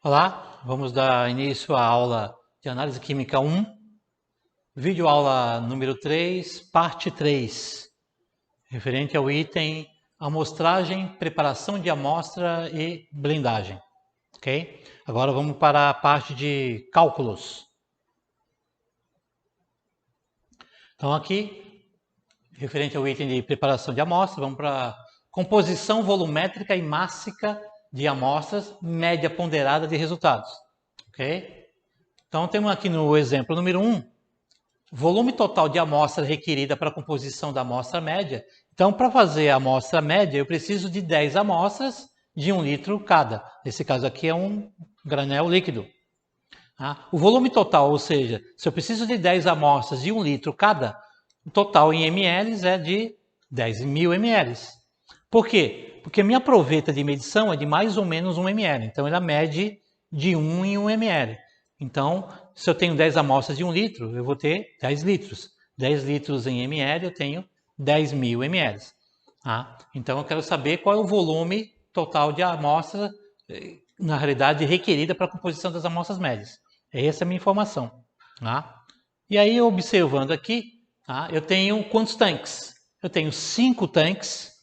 Olá, vamos dar início à aula de Análise Química 1, vídeo aula número 3, parte 3, referente ao item amostragem, preparação de amostra e blindagem, ok? Agora vamos para a parte de cálculos. Então aqui, referente ao item de preparação de amostra, vamos para composição volumétrica e mássica de amostras, média ponderada de resultados. Ok? Então, temos aqui no exemplo número 1, volume total de amostra requerida para a composição da amostra média. Então, para fazer a amostra média, eu preciso de 10 amostras de 1 litro cada. Nesse caso aqui é um granel líquido. O volume total, ou seja, se eu preciso de 10 amostras de 1 litro cada, o total em ml é de 10.000 ml. Por quê? Porque a minha proveta de medição é de mais ou menos 1 ml. Então, ela mede de 1 em 1 ml. Então, se eu tenho 10 amostras de 1 litro, eu vou ter 10 litros. 10 litros em ml, eu tenho 10.000 ml. Então, eu quero saber qual é o volume total de amostra, na realidade, requerida para a composição das amostras médias. Essa é a minha informação. E aí, observando aqui, eu tenho quantos tanques? Eu tenho 5 tanques.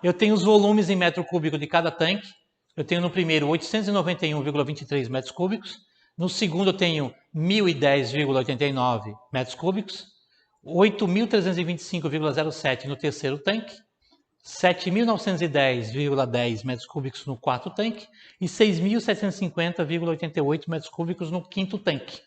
Eu tenho os volumes em metro cúbico de cada tanque. Eu tenho no primeiro 891,23 metros cúbicos. No segundo eu tenho 1.010,89 metros cúbicos. 8.325,07 no terceiro tanque. 7.910,10 metros cúbicos no quarto tanque. E 6.750,88 metros cúbicos no quinto tanque.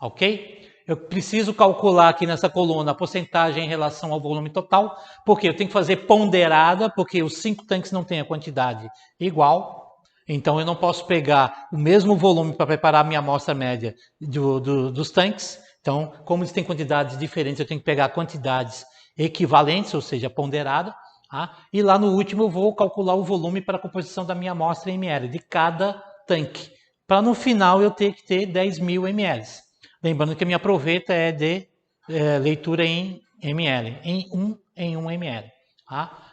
Ok? Eu preciso calcular aqui nessa coluna a porcentagem em relação ao volume total, porque eu tenho que fazer ponderada, porque os 5 tanques não têm a quantidade igual. Então, eu não posso pegar o mesmo volume para preparar a minha amostra média dos tanques. Então, como eles têm quantidades diferentes, eu tenho que pegar quantidades equivalentes, ou seja, ponderada. E lá no último eu vou calcular o volume para a composição da minha amostra em ml, de cada tanque. Para no final eu ter que ter 10.000 ml. Lembrando que a minha proveta é de leitura em ml, em 1 ml.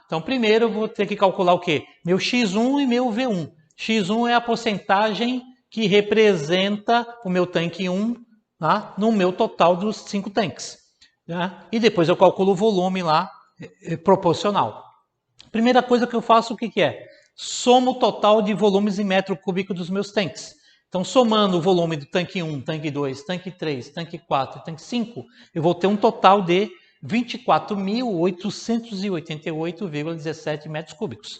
Então, primeiro eu vou ter que calcular o quê? Meu X1 e meu V1. X1 é a porcentagem que representa o meu tanque 1 no meu total dos 5 tanques. E depois eu calculo o volume lá proporcional. Primeira coisa que eu faço, o que é? Somo o total de volumes em metro cúbico dos meus tanques. Então, somando o volume do tanque 1, tanque 2, tanque 3, tanque 4 e tanque 5, eu vou ter um total de 24.888,17 metros cúbicos.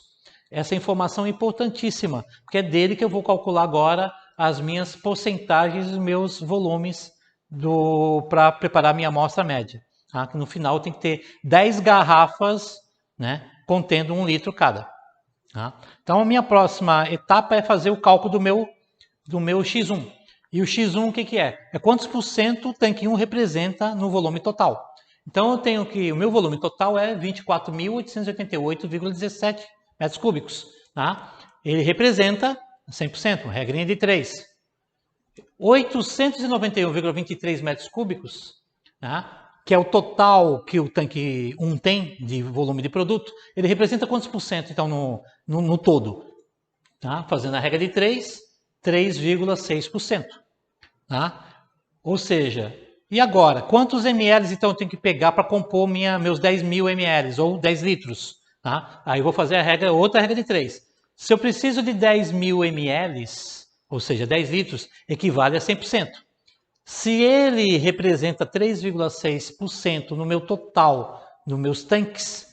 Essa informação é importantíssima, porque é dele que eu vou calcular agora as minhas porcentagens dos meus volumes para preparar minha amostra média. Que no final tem que ter 10 garrafas, contendo 1 litro cada. Então, a minha próxima etapa é fazer o cálculo do meu X1. E o X1 o que é? É quantos por cento o tanque 1 representa no volume total. Então eu tenho que o meu volume total é 24.888,17 metros cúbicos. Ele representa 100%, regrinha de 3. 891,23 metros cúbicos, que é o total que o tanque 1 tem de volume de produto, ele representa quantos por cento então no todo? Fazendo a regra de 3, 3,6%. Ou seja, e agora? Quantos ml então eu tenho que pegar para compor meus 10.000 ml ou 10 litros? Aí eu vou fazer outra regra de 3. Se eu preciso de 10.000 ml, ou seja, 10 litros, equivale a 100%. Se ele representa 3,6% no meu total, nos meus tanques,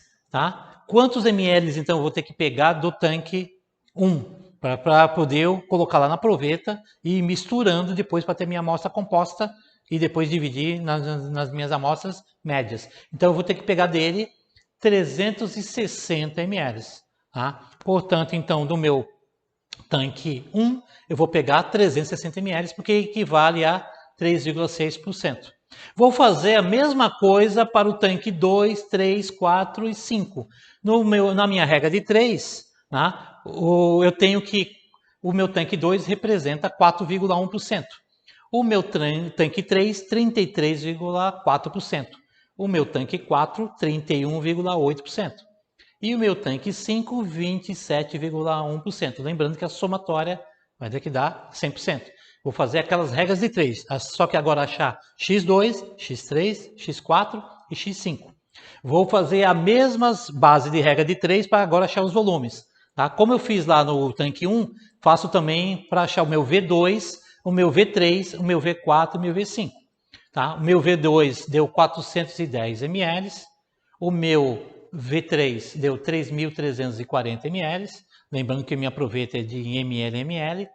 quantos ml então eu vou ter que pegar do tanque 1? Para poder colocar lá na proveta e ir misturando depois para ter minha amostra composta e depois dividir nas minhas amostras médias. Então, eu vou ter que pegar dele 360 ml. Portanto, então, do meu tanque 1, eu vou pegar 360 ml, porque equivale a 3,6%. Vou fazer a mesma coisa para o tanque 2, 3, 4 e 5. Na minha regra de 3, eu tenho que o meu tanque 2 representa 4,1%. O meu tanque 3, 33,4%. O meu tanque 4, 31,8%. E o meu tanque 5, 27,1%. Lembrando que a somatória vai ter que dar 100%. Vou fazer aquelas regras de 3, só que agora achar x2, x3, x4 e x5. Vou fazer a mesma base de regra de 3 para agora achar os volumes. Tá? Como eu fiz lá no tanque 1, faço também para achar o meu V2, o meu V3, o meu V4 e o meu V5. Tá? O meu V2 deu 410 ml, o meu V3 deu 3.340 ml, lembrando que minha proveta é de ml.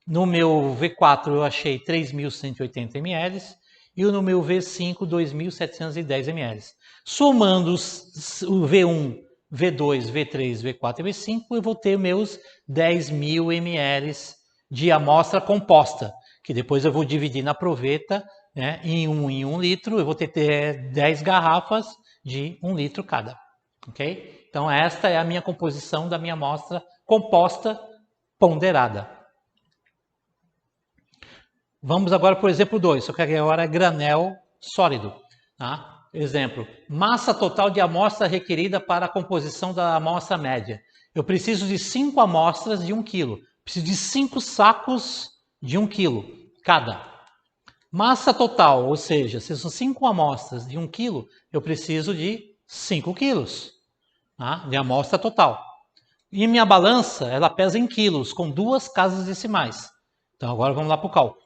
No meu V4 eu achei 3.180 ml e no meu V5 2.710 ml. Somando o V1, V2, V3, V4 e V5, eu vou ter meus 10.000 ml de amostra composta, que depois eu vou dividir na proveta, né, em 1 litro, eu vou ter 10 garrafas de 1 litro cada. Ok? Então esta é a minha composição da minha amostra composta ponderada. Vamos agora para o exemplo 2, só que agora é granel sólido. Tá? Exemplo, massa total de amostra requerida para a composição da amostra média. Eu preciso de 5 amostras de 1 kg. Preciso de 5 sacos de 1 kg cada. Massa total, ou seja, se são 5 amostras de 1 kg, eu preciso de 5 quilos, tá? De amostra total. E minha balança, ela pesa em quilos, com 2 casas decimais. Então agora vamos lá para o cálculo.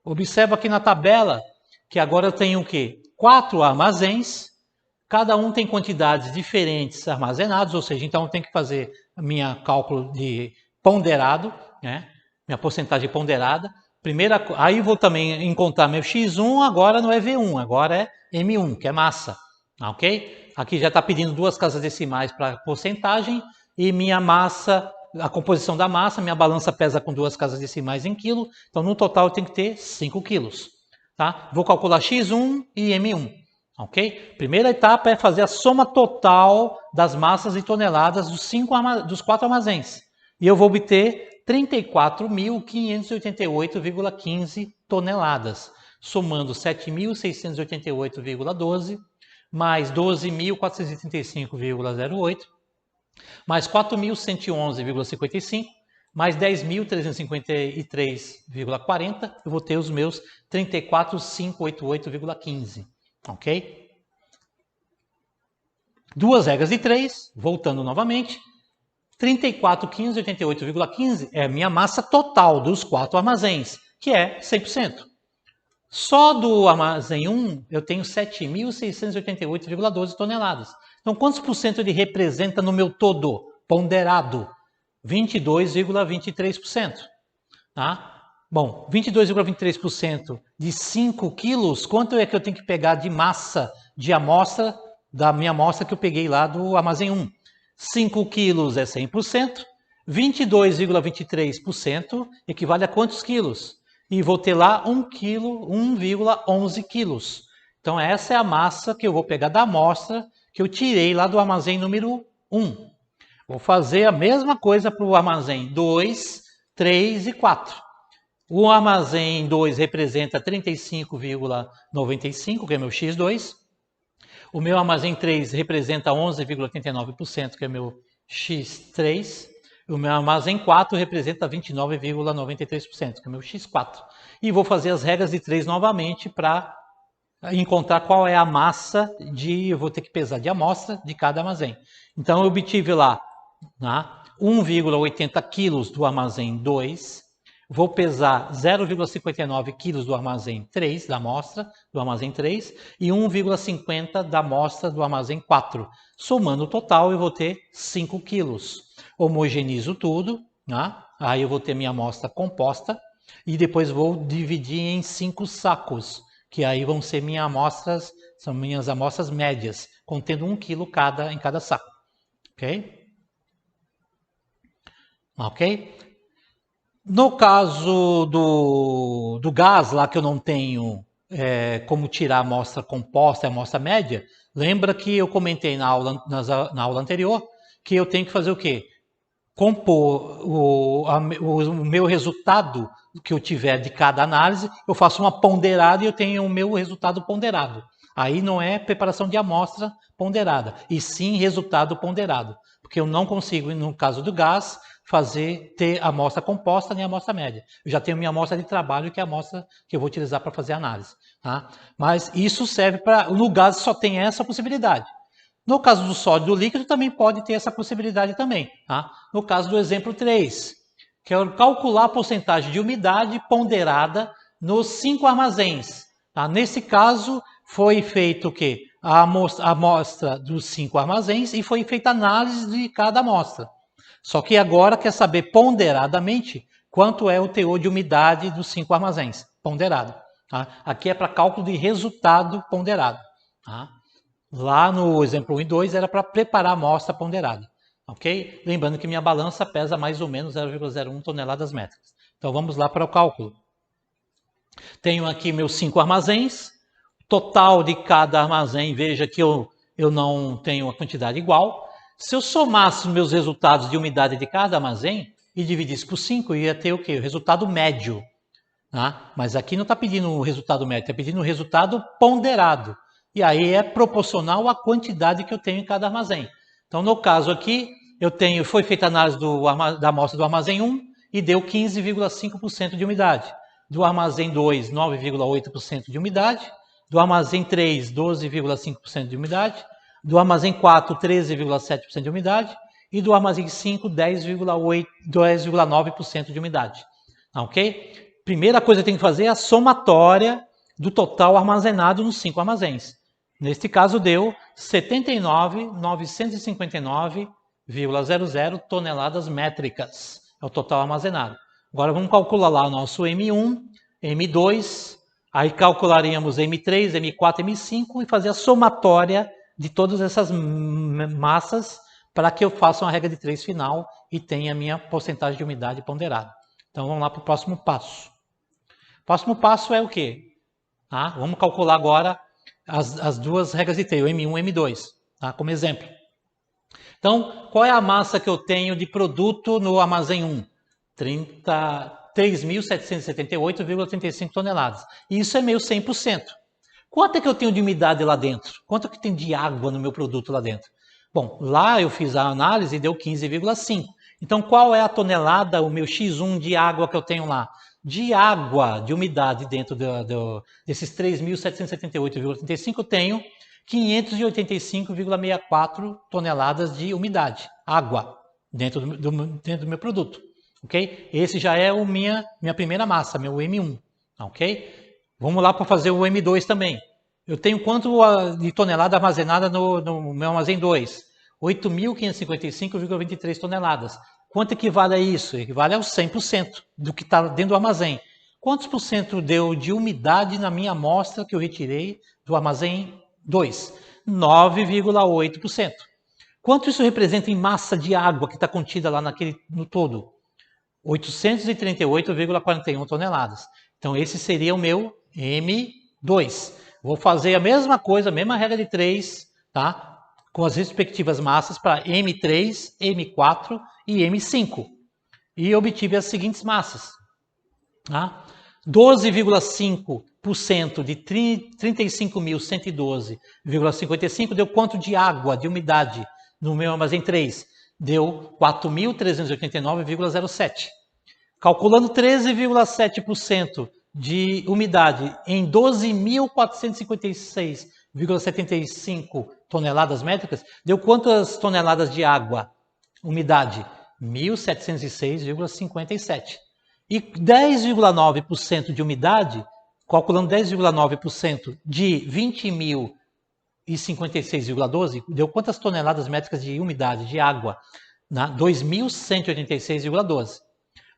Observa aqui na tabela que agora eu tenho o quê? 4 armazéns, cada um tem quantidades diferentes armazenados, ou seja, então eu tenho que fazer a minha cálculo de ponderado, né? Minha porcentagem ponderada. Aí vou também encontrar meu X1, agora não é V1, agora é M1, que é massa, ok? Aqui já está pedindo 2 casas decimais para porcentagem e minha massa, a composição da massa, minha balança pesa com 2 casas decimais em quilo, então no total eu tenho que ter 5 quilos. Tá? Vou calcular X1 e M1, ok? Primeira etapa é fazer a soma total das massas e toneladas dos 4 armazéns. E eu vou obter 34.588,15 toneladas, somando 7.688,12, mais 12.435,08, mais 4.111,55, mais 10.353,40, eu vou ter os meus 34.588,15, ok? 2 regras de 3, voltando novamente, 34.588,15 é a minha massa total dos 4 armazéns, que é 100%. Só do armazém 1 eu tenho 7.688,12 toneladas. Então, quantos por cento ele representa no meu todo ponderado? 22,23%. Tá? Bom, 22,23% de 5 quilos, quanto é que eu tenho que pegar de massa de amostra, da minha amostra que eu peguei lá do armazém 1? 5 quilos é 100%, 22,23% equivale a quantos quilos? E vou ter lá 1,11 quilos. Então essa é a massa que eu vou pegar da amostra que eu tirei lá do armazém número 1. Vou fazer a mesma coisa para o armazém 2, 3 e 4. O armazém 2 representa 35,95, que é meu X2. O meu armazém 3 representa 11,89%, que é meu X3. O meu armazém 4 representa 29,93%, que é meu X4. E vou fazer as regras de 3 novamente para encontrar qual é a massa eu vou ter que pesar de amostra de cada armazém. Então eu obtive lá 1,80 quilos do armazém 2, vou pesar 0,59 quilos do armazém 3, da amostra do armazém 3, e 1,50 da amostra do armazém 4. Somando o total, eu vou ter 5 quilos. Homogenizo tudo, aí eu vou ter minha amostra composta, e depois vou dividir em 5 sacos, que aí vão ser são minhas amostras médias, contendo 1 quilo em cada saco. Ok? Ok? No caso do gás, lá que eu não tenho como tirar a amostra composta e a amostra média, lembra que eu comentei na aula anterior que eu tenho que fazer o quê? Compor o meu resultado que eu tiver de cada análise, eu faço uma ponderada e eu tenho o meu resultado ponderado. Aí não é preparação de amostra ponderada, e sim resultado ponderado. Porque eu não consigo, no caso do gás, ter a amostra composta nem a amostra média. Eu já tenho minha amostra de trabalho, que é a amostra que eu vou utilizar para fazer a análise. Tá? Mas isso serve para... No gás só tem essa possibilidade. No caso do sólido e do líquido também pode ter essa possibilidade também. Tá? No caso do exemplo 3, que é calcular a porcentagem de umidade ponderada nos 5 armazéns. Tá? Nesse caso, foi feito o quê? A amostra dos 5 armazéns e foi feita análise de cada amostra. Só que agora quer saber ponderadamente quanto é o teor de umidade dos 5 armazéns. Ponderado. Tá? Aqui é para cálculo de resultado ponderado. Tá? Lá no exemplo 1 e 2 era para preparar a amostra ponderada. Ok? Lembrando que minha balança pesa mais ou menos 0,01 toneladas métricas. Então vamos lá para o cálculo. Tenho aqui meus 5 armazéns. Total de cada armazém, veja que eu não tenho a quantidade igual. Se eu somasse os meus resultados de umidade de cada armazém e dividisse por 5, eu ia ter o quê? O resultado médio. Tá? Mas aqui não está pedindo o resultado médio, está pedindo o resultado ponderado. E aí é proporcional à quantidade que eu tenho em cada armazém. Então, no caso aqui, foi feita a análise da amostra do armazém 1 e deu 15,5% de umidade. Do armazém 2, 9,8% de umidade. Do armazém 3, 12,5% de umidade. Do armazém 4, 13,7% de umidade. E do armazém 5, 10,9% de umidade. Ok? Primeira coisa que tem que fazer é a somatória do total armazenado nos 5 armazéns. Neste caso deu 79.959,00 toneladas métricas. É o total armazenado. Agora vamos calcular lá o nosso M1, M2, aí calcularíamos M3, M4, M5 e fazer a somatória de todas essas massas para que eu faça uma regra de 3 final e tenha a minha porcentagem de umidade ponderada. Então vamos lá para o próximo passo. O próximo passo é o quê? Tá? Vamos calcular agora as duas regras de 3, o M1 e M2, tá? Como exemplo. Então, qual é a massa que eu tenho de produto no armazém 1? 3.778,35 toneladas. Isso é meu 100%. Quanto é que eu tenho de umidade lá dentro? Quanto é que tem de água no meu produto lá dentro? Bom, lá eu fiz a análise e deu 15,5. Então, qual é a tonelada, o meu X1 de água que eu tenho lá? De água, de umidade dentro desses 3.778,35, eu tenho 585,64 toneladas de umidade, água, dentro do meu produto. Ok? Esse já é minha primeira massa, meu M1. Ok? Vamos lá para fazer o M2 também. Eu tenho quanto de tonelada armazenada no meu armazém 2? 8.555,23 toneladas. Quanto equivale a isso? Equivale aos 100% do que está dentro do armazém. Quantos por cento deu de umidade na minha amostra que eu retirei do armazém 2? 9,8%. Quanto isso representa em massa de água que está contida lá no todo? 838,41 toneladas. Então esse seria o meu M2. Vou fazer a mesma coisa, a mesma regra de 3, tá? Com as respectivas massas para M3, M4 e M5. E obtive as seguintes massas. Tá? 12,5% de 35.112,55 deu quanto de água, de umidade no meu armazém 3? Deu 4.389,07. Calculando 13,7% de umidade em 12.456,75 toneladas métricas, deu quantas toneladas de água? Umidade? 1.706,57. E 10,9% de umidade, calculando 10,9% de 20.056,12, deu quantas toneladas métricas de umidade, de água? 2.186,12.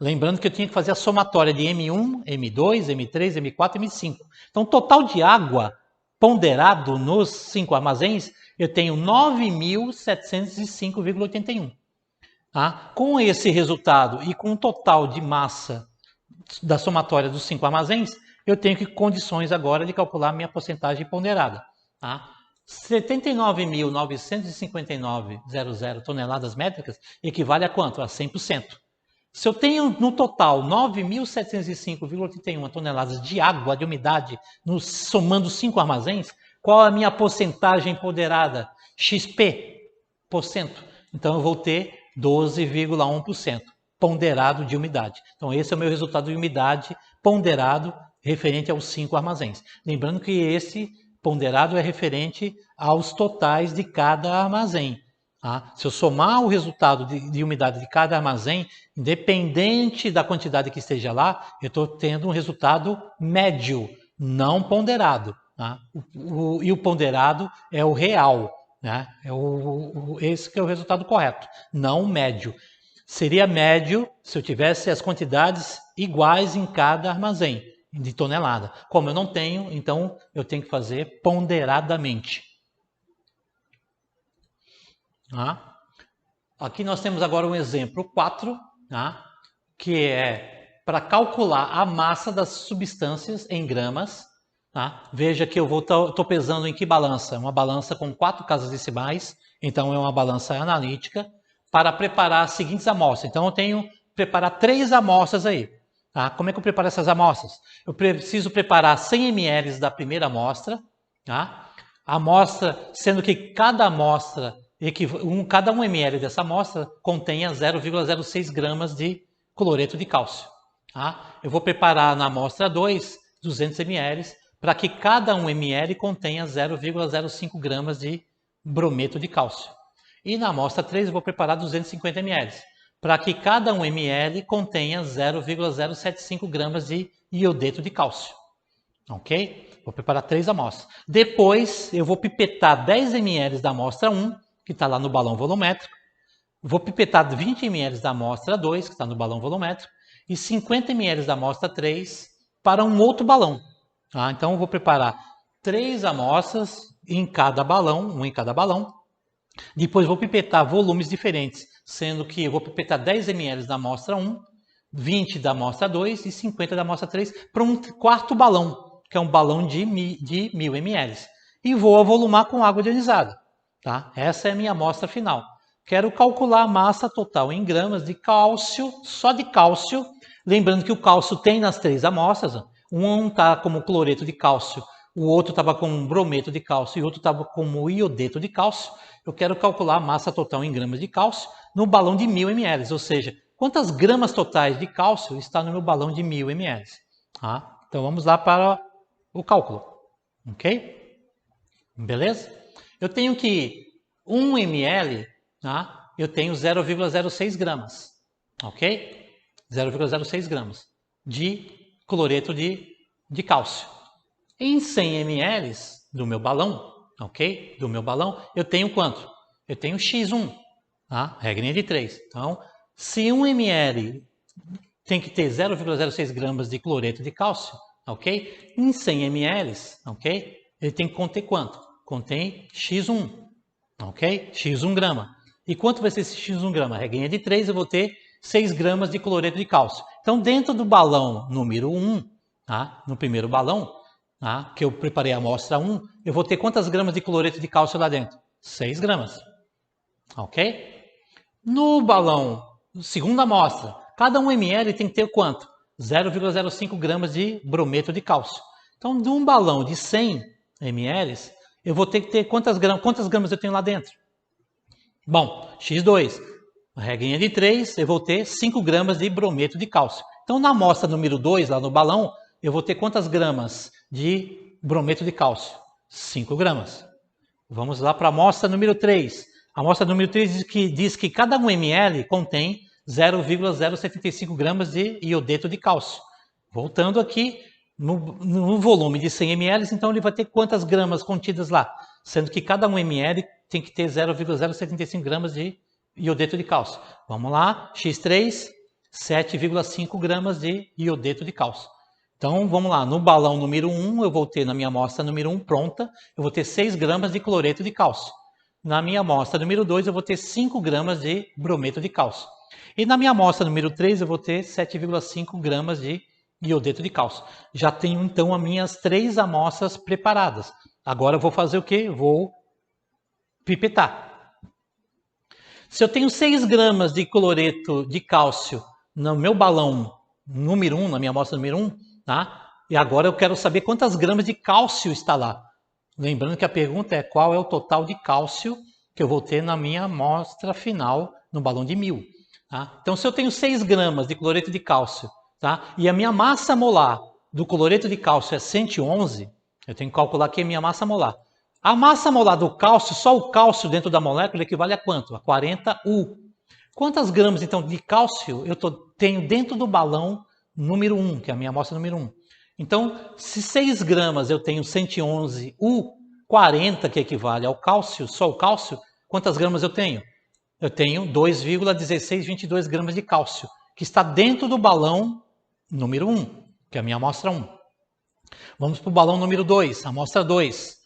Lembrando que eu tinha que fazer a somatória de M1, M2, M3, M4 e M5. Então, o total de água ponderado nos 5 armazéns, eu tenho 9.705,81. Tá? Com esse resultado e com o total de massa da somatória dos 5 armazéns, eu tenho condições agora de calcular minha porcentagem ponderada. Tá? 79.959,00 toneladas métricas equivale a quanto? A 100%. Se eu tenho no total 9.705,81 toneladas de água, de umidade, somando 5 armazéns, qual a minha porcentagem ponderada? XP%. Então eu vou ter 12,1%. ponderado de umidade. Então esse é o meu resultado de umidade ponderado referente aos 5 armazéns. Lembrando que esse ponderado é referente aos totais de cada armazém. Tá? Se eu somar o resultado de umidade de cada armazém, independente da quantidade que esteja lá, eu estou tendo um resultado médio, não ponderado. Tá? E o ponderado é o real. Né? Esse que é o resultado correto, não o médio. Seria médio se eu tivesse as quantidades iguais em cada armazém de tonelada. Como eu não tenho, então eu tenho que fazer ponderadamente. Tá? Aqui nós temos agora um exemplo 4, tá? Que é para calcular a massa das substâncias em gramas. Tá? Veja que eu estou pesando em que balança? Uma balança com 4 casas decimais, então é uma balança analítica, para preparar as seguintes amostras. Então eu tenho que preparar 3 amostras aí. Tá? Como é que eu preparo essas amostras? Eu preciso preparar 100 ml da primeira amostra, tá? A amostra, sendo que cada amostra, cada 1 ml dessa amostra contenha 0,06 gramas de cloreto de cálcio. Tá? Eu vou preparar na amostra 2, 200 ml, para que cada 1 ml contenha 0,05 gramas de brometo de cálcio. E na amostra 3 eu vou preparar 250 ml, para que cada 1 ml contenha 0,075 gramas de iodeto de cálcio. Ok? Vou preparar 3 amostras. Depois eu vou pipetar 10 ml da amostra 1, que está lá no balão volumétrico. Vou pipetar 20 ml da amostra 2, que está no balão volumétrico. E 50 ml da amostra 3 para um outro balão. Tá? Então eu vou preparar 3 amostras em cada balão, um em cada balão. Depois vou pipetar volumes diferentes, sendo que eu vou pipetar 10 ml da amostra 1, 20 da amostra 2 e 50 da amostra 3 para um quarto balão, que é um balão de 1000 ml. E vou avolumar com água ionizada. Tá? Essa é a minha amostra final. Quero calcular a massa total em gramas de cálcio, só de cálcio. Lembrando que o cálcio tem nas 3 amostras. Um está como cloreto de cálcio, o outro estava com brometo de cálcio e o outro estava como iodeto de cálcio. Eu quero calcular a massa total em gramas de cálcio no balão de 1000 ml, ou seja, quantas gramas totais de cálcio está no meu balão de 1000 ml. Tá? Então vamos lá para o cálculo. Ok? Beleza? Eu tenho que 1 ml, tá? Eu tenho 0,06 gramas. Ok? 0,06 gramas de cloreto de cálcio. Em 100 ml do meu balão, ok? Do meu balão, eu tenho quanto? Eu tenho X1, tá? Regrinha de 3. Então, se 1 ml tem que ter 0,06 gramas de cloreto de cálcio, ok? Em 100 ml, ok? Ele tem que conter quanto? Contém X1, ok? X1 grama. E quanto vai ser esse X1 grama? Regrinha de 3, eu vou ter 6 gramas de cloreto de cálcio. Então, dentro do balão número 1, tá? No primeiro balão, tá? Que eu preparei a amostra 1, eu vou ter quantas gramas de cloreto de cálcio lá dentro? 6 gramas. Ok? No balão, segunda amostra, cada 1 ml tem que ter quanto? 0,05 gramas de brometo de cálcio. Então, de um balão de 100 ml, eu vou ter que ter quantas gramas eu tenho lá dentro? Bom, X2. A regrinha de 3, eu vou ter 5 gramas de brometo de cálcio. Então, na amostra número 2, lá no balão, eu vou ter quantas gramas de brometo de cálcio? 5 gramas. Vamos lá para a amostra número 3. A amostra número 3 diz que cada 1 ml contém 0,075 gramas de iodeto de cálcio. Voltando aqui, no volume de 100 ml, então ele vai ter quantas gramas contidas lá? Sendo que cada 1 ml tem que ter 0,075 gramas de iodeto de cálcio. Vamos lá, X3, 7,5 gramas de iodeto de cálcio. Então, vamos lá, no balão número 1, eu vou ter na minha amostra número 1 pronta, eu vou ter 6 gramas de cloreto de cálcio. Na minha amostra número 2, eu vou ter 5 gramas de brometo de cálcio. E na minha amostra número 3, eu vou ter 7,5 gramas de iodeto de cálcio. Já tenho, então, as minhas 3 amostras preparadas. Agora eu vou fazer o quê? Vou pipetar. Se eu tenho 6 gramas de cloreto de cálcio no meu balão número 1, na minha amostra número 1, tá? E agora eu quero saber quantas gramas de cálcio está lá. Lembrando que a pergunta é qual é o total de cálcio que eu vou ter na minha amostra final no balão de 1000. Tá? Então, se eu tenho 6 gramas de cloreto de cálcio, tá? E a minha massa molar do cloreto de cálcio é 111, eu tenho que calcular aqui a minha massa molar. A massa molar do cálcio, só o cálcio dentro da molécula equivale a quanto? A 40 U. Quantas gramas, então, de cálcio eu tenho dentro do balão número 1, que é a minha amostra número 1? Então, se 6 gramas eu tenho 111 U, 40, que equivale ao cálcio, só o cálcio, quantas gramas eu tenho? Eu tenho 2,1622 gramas de cálcio, que está dentro do balão número 1, que é a minha amostra 1. Vamos para o balão número 2, amostra 2.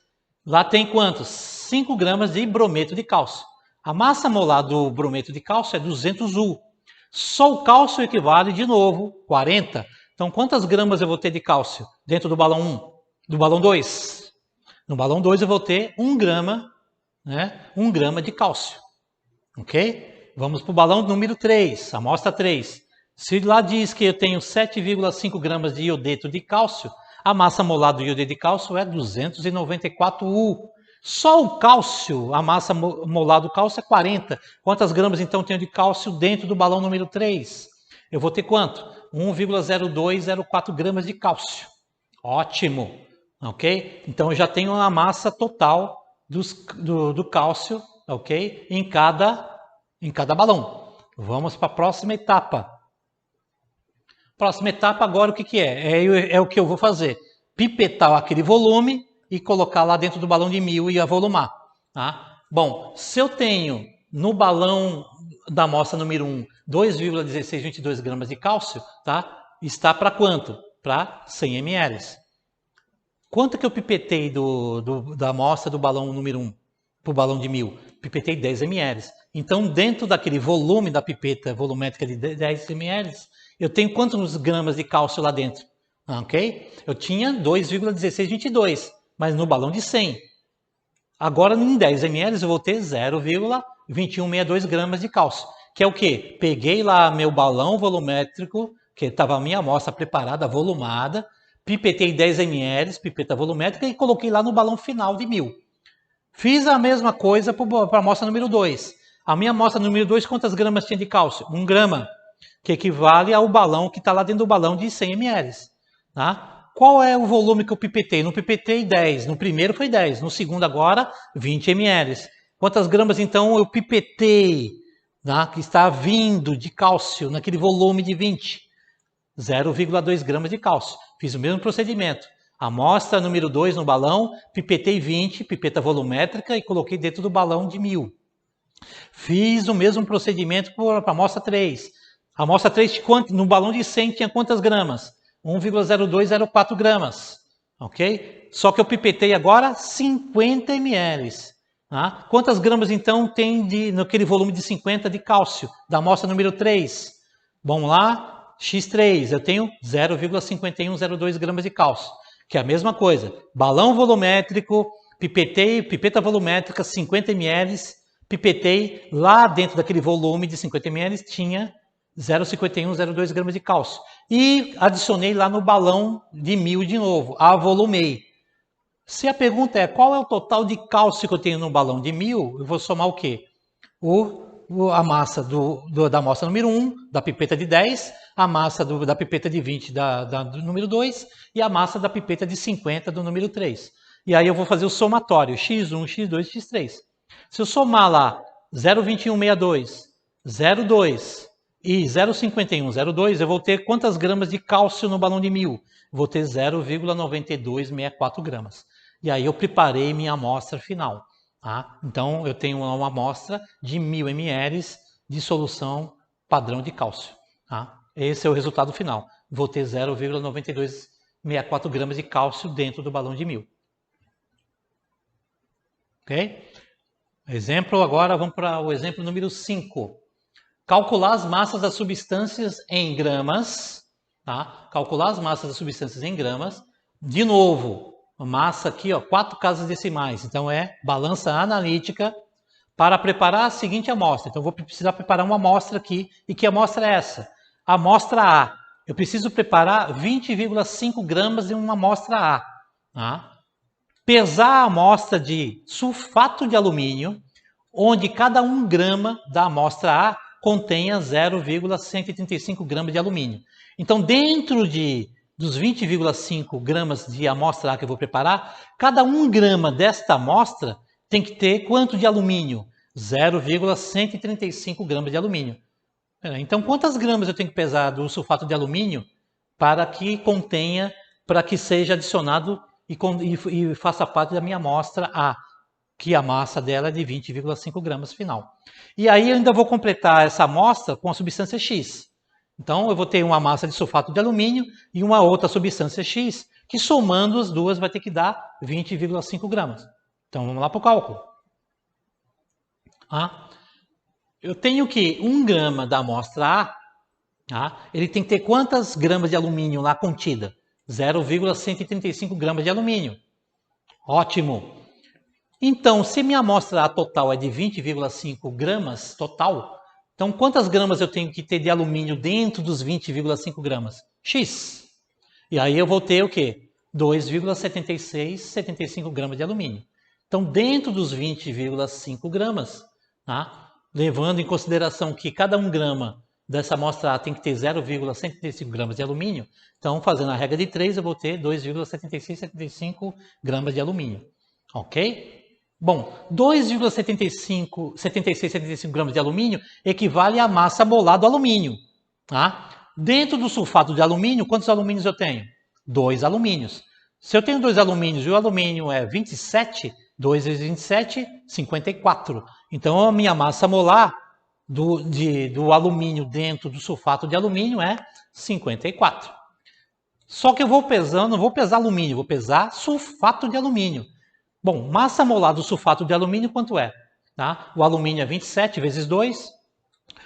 Lá tem quantos? 5 gramas de brometo de cálcio. A massa molar do brometo de cálcio é 200 U. Só o cálcio equivale, de novo, 40. Então, quantas gramas eu vou ter de cálcio dentro do balão 1? Do balão 2? No balão 2 eu vou ter 1 grama, né? 1 grama de cálcio. Ok? Vamos para o balão número 3, amostra 3. Se lá diz que eu tenho 7,5 gramas de iodeto de cálcio, a massa molar do iodeto de cálcio é 294 U. Só o cálcio, a massa molar do cálcio é 40. Quantas gramas então tenho de cálcio dentro do balão número 3? Eu vou ter quanto? 1,0204 gramas de cálcio. Ótimo. Ok? Então eu já tenho a massa total do cálcio, ok? Em cada balão. Vamos para a próxima etapa. Próxima etapa agora o que é? É o que eu vou fazer. Pipetar aquele volume e colocar lá dentro do balão de 1000 e avolumar. Tá? Bom, se eu tenho no balão da amostra número 1 2,1622 gramas de cálcio, tá? Está para quanto? Para 100 ml. Quanto que eu pipetei da amostra do balão número 1 para o balão de 1000? Pipetei 10 ml. Então, dentro daquele volume da pipeta volumétrica de 10 ml, eu tenho quantos gramas de cálcio lá dentro? Ok? Eu tinha 2,1622, mas no balão de 100. Agora, em 10 ml, eu vou ter 0,2162 gramas de cálcio. Que é o quê? Peguei lá meu balão volumétrico, que estava a minha amostra preparada, volumada, pipetei 10 ml, pipeta volumétrica, e coloquei lá no balão final de 1000. Fiz a mesma coisa para a amostra número 2. A minha amostra número 2, quantas gramas tinha de cálcio? 1 grama, que equivale ao balão que está lá dentro do balão de 100 ml. Tá? Qual é o volume que eu pipetei? No pipetei 10, no primeiro foi 10, no segundo agora 20 ml. Quantas gramas então eu pipetei, tá? Que está vindo de cálcio naquele volume de 20? 0,2 gramas de cálcio. Fiz o mesmo procedimento. Amostra número 2 no balão, pipetei 20, pipeta volumétrica, e coloquei dentro do balão de 1000. Fiz o mesmo procedimento para a amostra 3. A amostra 3, no balão de 100, tinha quantas gramas? 1,0204 gramas. Ok? Só que eu pipetei agora 50 ml. Tá? Quantas gramas, então, tem naquele volume de 50 de cálcio, da amostra número 3? Vamos lá, X3, eu tenho 0,5102 gramas de cálcio, que é a mesma coisa. Balão volumétrico, pipeta volumétrica, 50 ml, pipetei lá dentro daquele volume de 50 ml, tinha 0,5102 gramas de cálcio. E adicionei lá no balão de 1000 de novo, avolumei. Se a pergunta é qual é o total de cálcio que eu tenho no balão de 1000, eu vou somar o quê? A massa da amostra número 1, da pipeta de 10, a massa da pipeta de 20 do número 2 e a massa da pipeta de 50 do número 3. E aí eu vou fazer o somatório, x1, x2, x3. Se eu somar lá 0,2162, 0,2 e 0,5102, eu vou ter quantas gramas de cálcio no balão de 1000? Vou ter 0,9264 gramas. E aí eu preparei minha amostra final. Tá? Então, eu tenho uma amostra de 1000 ml de solução padrão de cálcio. Tá? Esse é o resultado final. Vou ter 0,9264 gramas de cálcio dentro do balão de 1000. Ok? Exemplo, agora vamos para o exemplo número 5. Calcular as massas das substâncias em gramas. Tá? Calcular as massas das substâncias em gramas. De novo, massa aqui, ó, 4 casas decimais. Então é balança analítica para preparar a seguinte amostra. Então eu vou precisar preparar uma amostra aqui. E que amostra é essa? A amostra A. Eu preciso preparar 20,5 gramas de uma amostra A. Tá? Pesar a amostra de sulfato de alumínio, onde cada 1 grama da amostra A contenha 0,135 gramas de alumínio. Então, dentro dos 20,5 gramas de amostra A que eu vou preparar, cada 1 grama desta amostra tem que ter quanto de alumínio? 0,135 gramas de alumínio. Então, quantas gramas eu tenho que pesar do sulfato de alumínio para que seja adicionado e faça parte da minha amostra A, que a massa dela é de 20,5 gramas final. E aí eu ainda vou completar essa amostra com a substância X. Então, eu vou ter uma massa de sulfato de alumínio e uma outra substância X, que somando as duas vai ter que dar 20,5 gramas. Então, vamos lá para o cálculo. Eu tenho que 1 grama da amostra A, ele tem que ter quantas gramas de alumínio lá contida? 0,135 gramas de alumínio. Ótimo! Então, se minha amostra A total é de 20,5 gramas total, então quantas gramas eu tenho que ter de alumínio dentro dos 20,5 gramas? X. E aí eu vou ter o quê? 2,75 gramas de alumínio. Então, dentro dos 20,5 gramas, levando em consideração que cada 1 grama dessa amostra A tem que ter 0,135 gramas de alumínio, então, fazendo a regra de 3, eu vou ter 2,7675 gramas de alumínio. Ok? Bom, 2,7675 gramas de alumínio equivale à massa molar do alumínio. Dentro do sulfato de alumínio, quantos alumínios eu tenho? 2 alumínios. Se eu tenho 2 alumínios e o alumínio é 27, 2 vezes 27, 54. Então, a minha massa molar do alumínio dentro do sulfato de alumínio é 54. Só que eu vou pesar, não vou pesar alumínio, vou pesar sulfato de alumínio. Bom, massa molar do sulfato de alumínio quanto é? O alumínio é 27 vezes 2,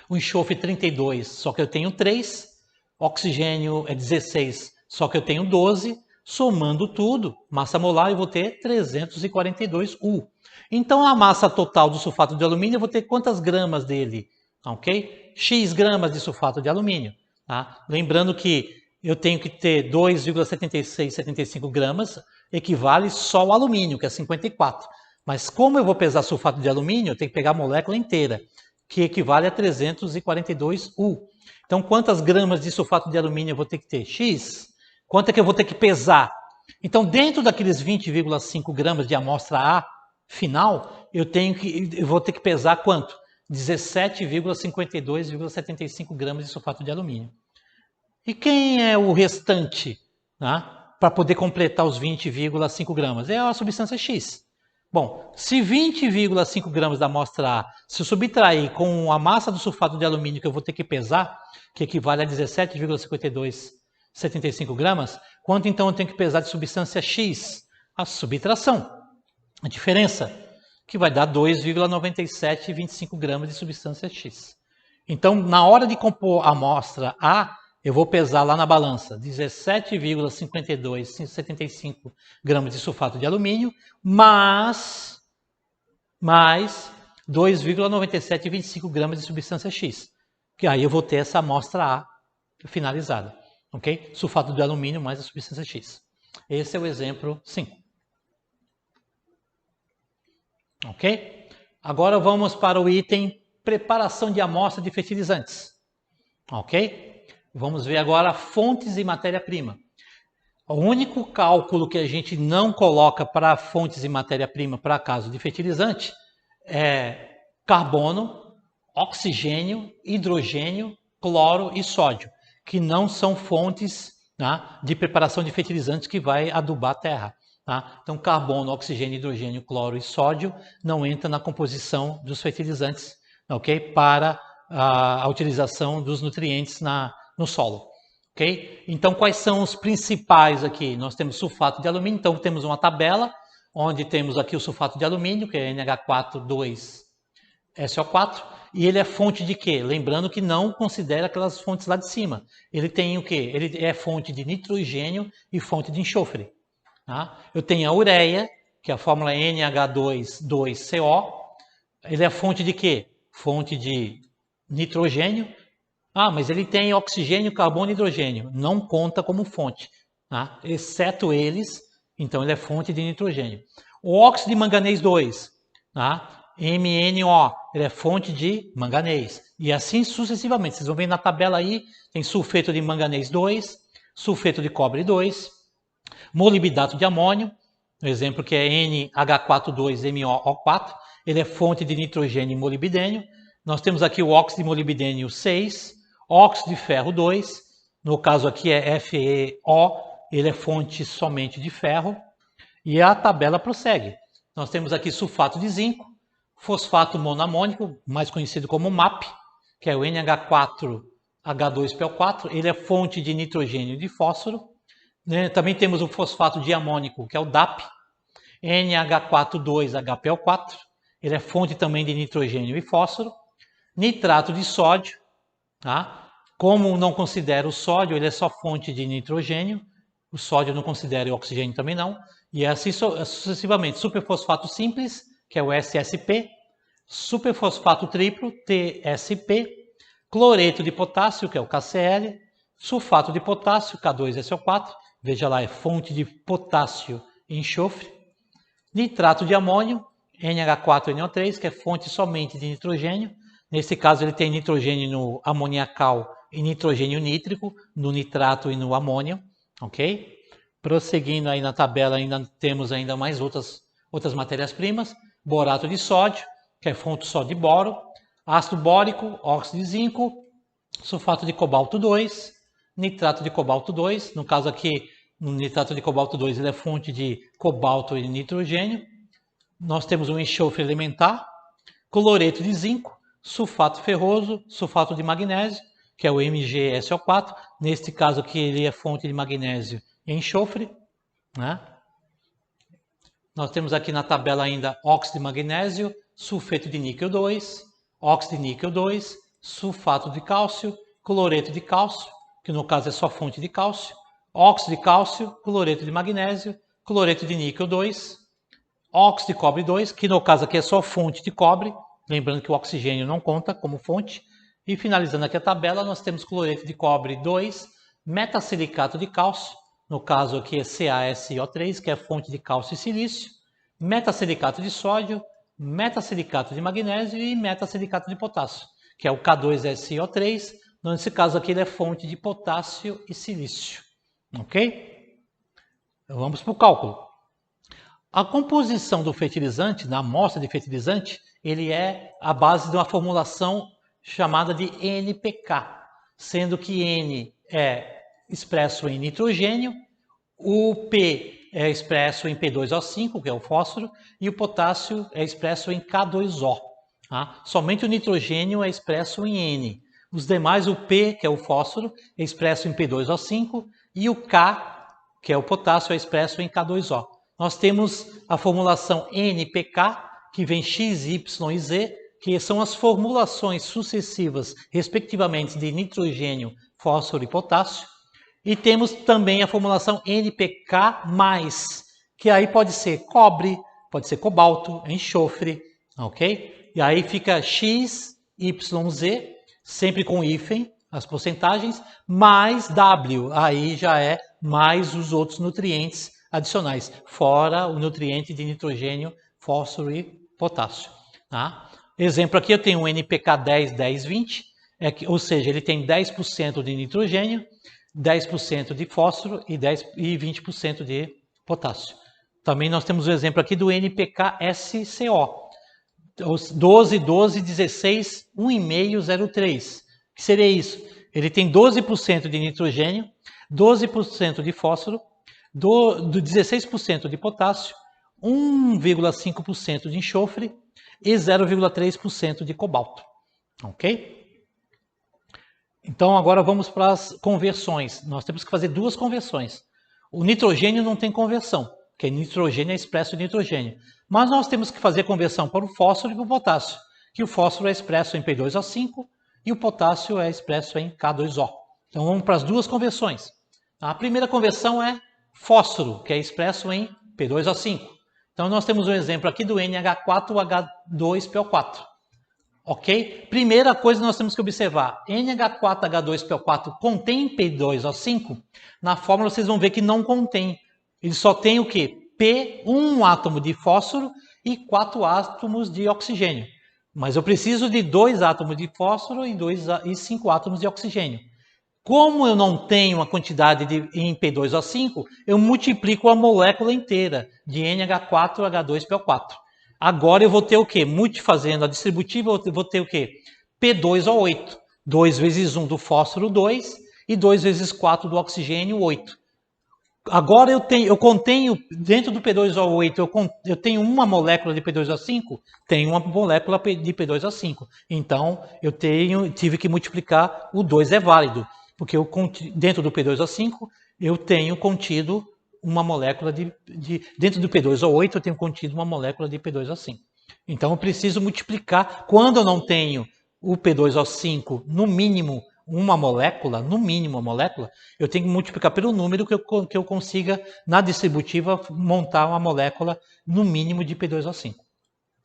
o enxofre 32, só que eu tenho 3, oxigênio é 16, só que eu tenho 12, somando tudo, massa molar eu vou ter 342 U. Então, a massa total do sulfato de alumínio, eu vou ter quantas gramas dele? Ok? X gramas de sulfato de alumínio. Lembrando que eu tenho que ter 2,7675 gramas, equivale só ao alumínio, que é 54. Mas como eu vou pesar sulfato de alumínio, eu tenho que pegar a molécula inteira, que equivale a 342 U. Então, quantas gramas de sulfato de alumínio eu vou ter que ter? X. Quanto é que eu vou ter que pesar? Então, dentro daqueles 20,5 gramas de amostra A final, eu vou ter que pesar quanto? 17,52,75 gramas de sulfato de alumínio. E quem é o restante, para poder completar os 20,5 gramas? É a substância X. Bom, se 20,5 gramas da amostra A se eu subtrair com a massa do sulfato de alumínio que eu vou ter que pesar, que equivale a 17,5275 gramas, quanto então eu tenho que pesar de substância X? A subtração, a diferença, que vai dar 2,9725 gramas de substância X. Então, na hora de compor a amostra A, eu vou pesar lá na balança 17,5275 gramas de sulfato de alumínio, mais 2,9725 gramas de substância X. Que aí eu vou ter essa amostra A finalizada. Ok? Sulfato de alumínio mais a substância X. Esse é o exemplo 5. Ok? Agora vamos para o item preparação de amostra de fertilizantes. Ok? Vamos ver agora fontes e matéria-prima. O único cálculo que a gente não coloca para fontes e matéria-prima para caso de fertilizante é carbono, oxigênio, hidrogênio, cloro e sódio, que não são fontes de preparação de fertilizantes que vai adubar a terra. Então, carbono, oxigênio, hidrogênio, cloro e sódio não entram na composição dos fertilizantes, ok? Para a utilização dos nutrientes no solo. Okay? Então, quais são os principais aqui? Nós temos sulfato de alumínio, então temos uma tabela, onde temos aqui o sulfato de alumínio, que é NH4,2SO4, e ele é fonte de quê? Lembrando que não considera aquelas fontes lá de cima. Ele tem o quê? Ele é fonte de nitrogênio e fonte de enxofre. Eu tenho a ureia, que é a fórmula NH2,2CO. Ele é fonte de quê? Fonte de nitrogênio. Mas ele tem oxigênio, carbono e hidrogênio. Não conta como fonte. Exceto eles, então ele é fonte de nitrogênio. O óxido de manganês 2, MnO, ele é fonte de manganês. E assim sucessivamente. Vocês vão ver na tabela aí, tem sulfeto de manganês 2, sulfeto de cobre 2, molibdato de amônio, o exemplo que é NH42MoO4, ele é fonte de nitrogênio e molibdênio. Nós temos aqui o óxido de molibdênio 6, óxido de ferro 2, no caso aqui é FeO, ele é fonte somente de ferro, e a tabela prossegue. Nós temos aqui sulfato de zinco, fosfato monoamônico, mais conhecido como MAP, que é o NH4H2PO4, ele é fonte de nitrogênio e de fósforo. Também temos o fosfato diamônico, que é o DAP, NH42HPO4, ele é fonte também de nitrogênio e fósforo. Nitrato de sódio, tá? Como não considero o sódio, ele é só fonte de nitrogênio, o sódio eu não considero e o oxigênio também não, e assim sucessivamente. Superfosfato simples, que é o SSP, superfosfato triplo, TSP, cloreto de potássio, que é o KCl, sulfato de potássio, K2SO4, veja lá, é fonte de potássio e enxofre, nitrato de amônio, NH4NO3, que é fonte somente de nitrogênio. Nesse caso, ele tem nitrogênio no amoniacal e nitrogênio nítrico, no nitrato e no amônio, ok? Prosseguindo aí na tabela, ainda temos ainda mais outras matérias-primas. Borato de sódio, que é fonte só de boro, ácido bórico, óxido de zinco, sulfato de cobalto 2, nitrato de cobalto 2, no caso aqui, no nitrato de cobalto 2, ele é fonte de cobalto e nitrogênio. Nós temos um enxofre elementar, cloreto de zinco, sulfato ferroso, sulfato de magnésio, que é o MgSO4. Neste caso aqui, ele é fonte de magnésio e enxofre, né? Nós temos aqui na tabela ainda óxido de magnésio, sulfeto de níquel 2, óxido de níquel 2, sulfato de cálcio, cloreto de cálcio, que no caso é só fonte de cálcio, óxido de cálcio, cloreto de magnésio, cloreto de níquel 2, óxido de cobre 2, que no caso aqui é só fonte de cobre, lembrando que o oxigênio não conta como fonte. E finalizando aqui a tabela, nós temos cloreto de cobre 2, metasilicato de cálcio, no caso aqui é CaSO3, que é fonte de cálcio e silício, metasilicato de sódio, metasilicato de magnésio e metasilicato de potássio, que é o K2SO3. Nesse caso aqui ele é fonte de potássio e silício. Ok? Então vamos para o cálculo. A composição do fertilizante, da amostra de fertilizante, ele é a base de uma formulação chamada de NPK, sendo que N é expresso em nitrogênio, o P é expresso em P2O5, que é o fósforo, e o potássio é expresso em K2O. Tá? Somente o nitrogênio é expresso em N. Os demais, o P, que é o fósforo, é expresso em P2O5, e o K, que é o potássio, é expresso em K2O. Nós temos a formulação NPK, que vem X, Y e Z, que são as formulações sucessivas, respectivamente, de nitrogênio, fósforo e potássio. E temos também a formulação NPK+, que aí pode ser cobre, pode ser cobalto, enxofre, ok? E aí fica X, Y, Z, sempre com hífen, as porcentagens, mais W, aí já é mais os outros nutrientes adicionais, fora o nutriente de nitrogênio, fósforo e potássio. Tá? Exemplo aqui eu tenho um NPK 10, 10, 20, ou seja, ele tem 10% de nitrogênio, 10% de fósforo e 20% de potássio. Também nós temos o exemplo aqui do NPK-SCO, 12, 12, 16, 1,503. O que seria isso? Ele tem 12% de nitrogênio, 12% de fósforo, 16% de potássio, 1,5% de enxofre e 0,3% de cobalto. Ok? Então agora vamos para as conversões. Nós temos que fazer duas conversões. O nitrogênio não tem conversão, porque nitrogênio é expresso em nitrogênio. Mas nós temos que fazer a conversão para o fósforo e para o potássio, que o fósforo é expresso em P2O5 e o potássio é expresso em K2O. Então vamos para as duas conversões. A primeira conversão é fósforo, que é expresso em P2O5. Então nós temos um exemplo aqui do NH4H2PO4. Ok? Primeira coisa que nós temos que observar, NH4H2PO4 contém P2O5? Na fórmula vocês vão ver que não contém. Ele só tem o quê? P, um átomo de fósforo e 4 átomos de oxigênio. Mas eu preciso de 2 átomos de fósforo e 5 átomos de oxigênio. Como eu não tenho a quantidade em P2O5, eu multiplico a molécula inteira de NH4H2PO4. Agora eu vou ter o quê? Fazendo a distributiva, eu vou ter o quê? P2O8. 2 vezes 1 do fósforo, 2, e 2 vezes 4 do oxigênio, 8. Agora eu contenho, dentro do P2O8, eu tenho uma molécula de P2O5, tenho uma molécula de P2O5. Então, tive que multiplicar, o 2 é válido, porque dentro do P2O5, eu tenho contido uma molécula dentro do P2O8, eu tenho contido uma molécula de P2O5. Então, eu preciso multiplicar, quando eu não tenho o P2O5, no mínimo, uma molécula, no mínimo uma molécula, eu tenho que multiplicar pelo número que eu consiga, na distributiva, montar uma molécula no mínimo de P2O5.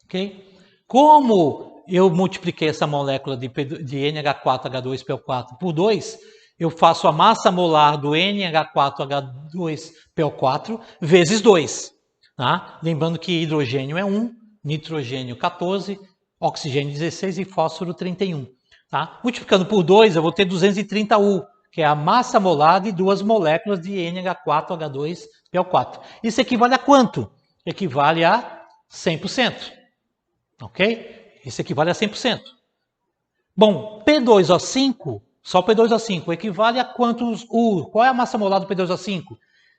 Ok? Como eu multipliquei essa molécula de NH4H2PO4 por 2, eu faço a massa molar do NH4H2PO4 vezes 2. Tá? Lembrando que hidrogênio é 1, nitrogênio 14, oxigênio 16 e fósforo 31. Tá? Multiplicando por 2, eu vou ter 230U, que é a massa molar de 2 moléculas de NH4H2PO4. Isso equivale a quanto? Equivale a 100%. Ok? Isso equivale a 100%. Bom, P2O5, só P2O5, equivale a quantos U? Qual é a massa molar do P2O5?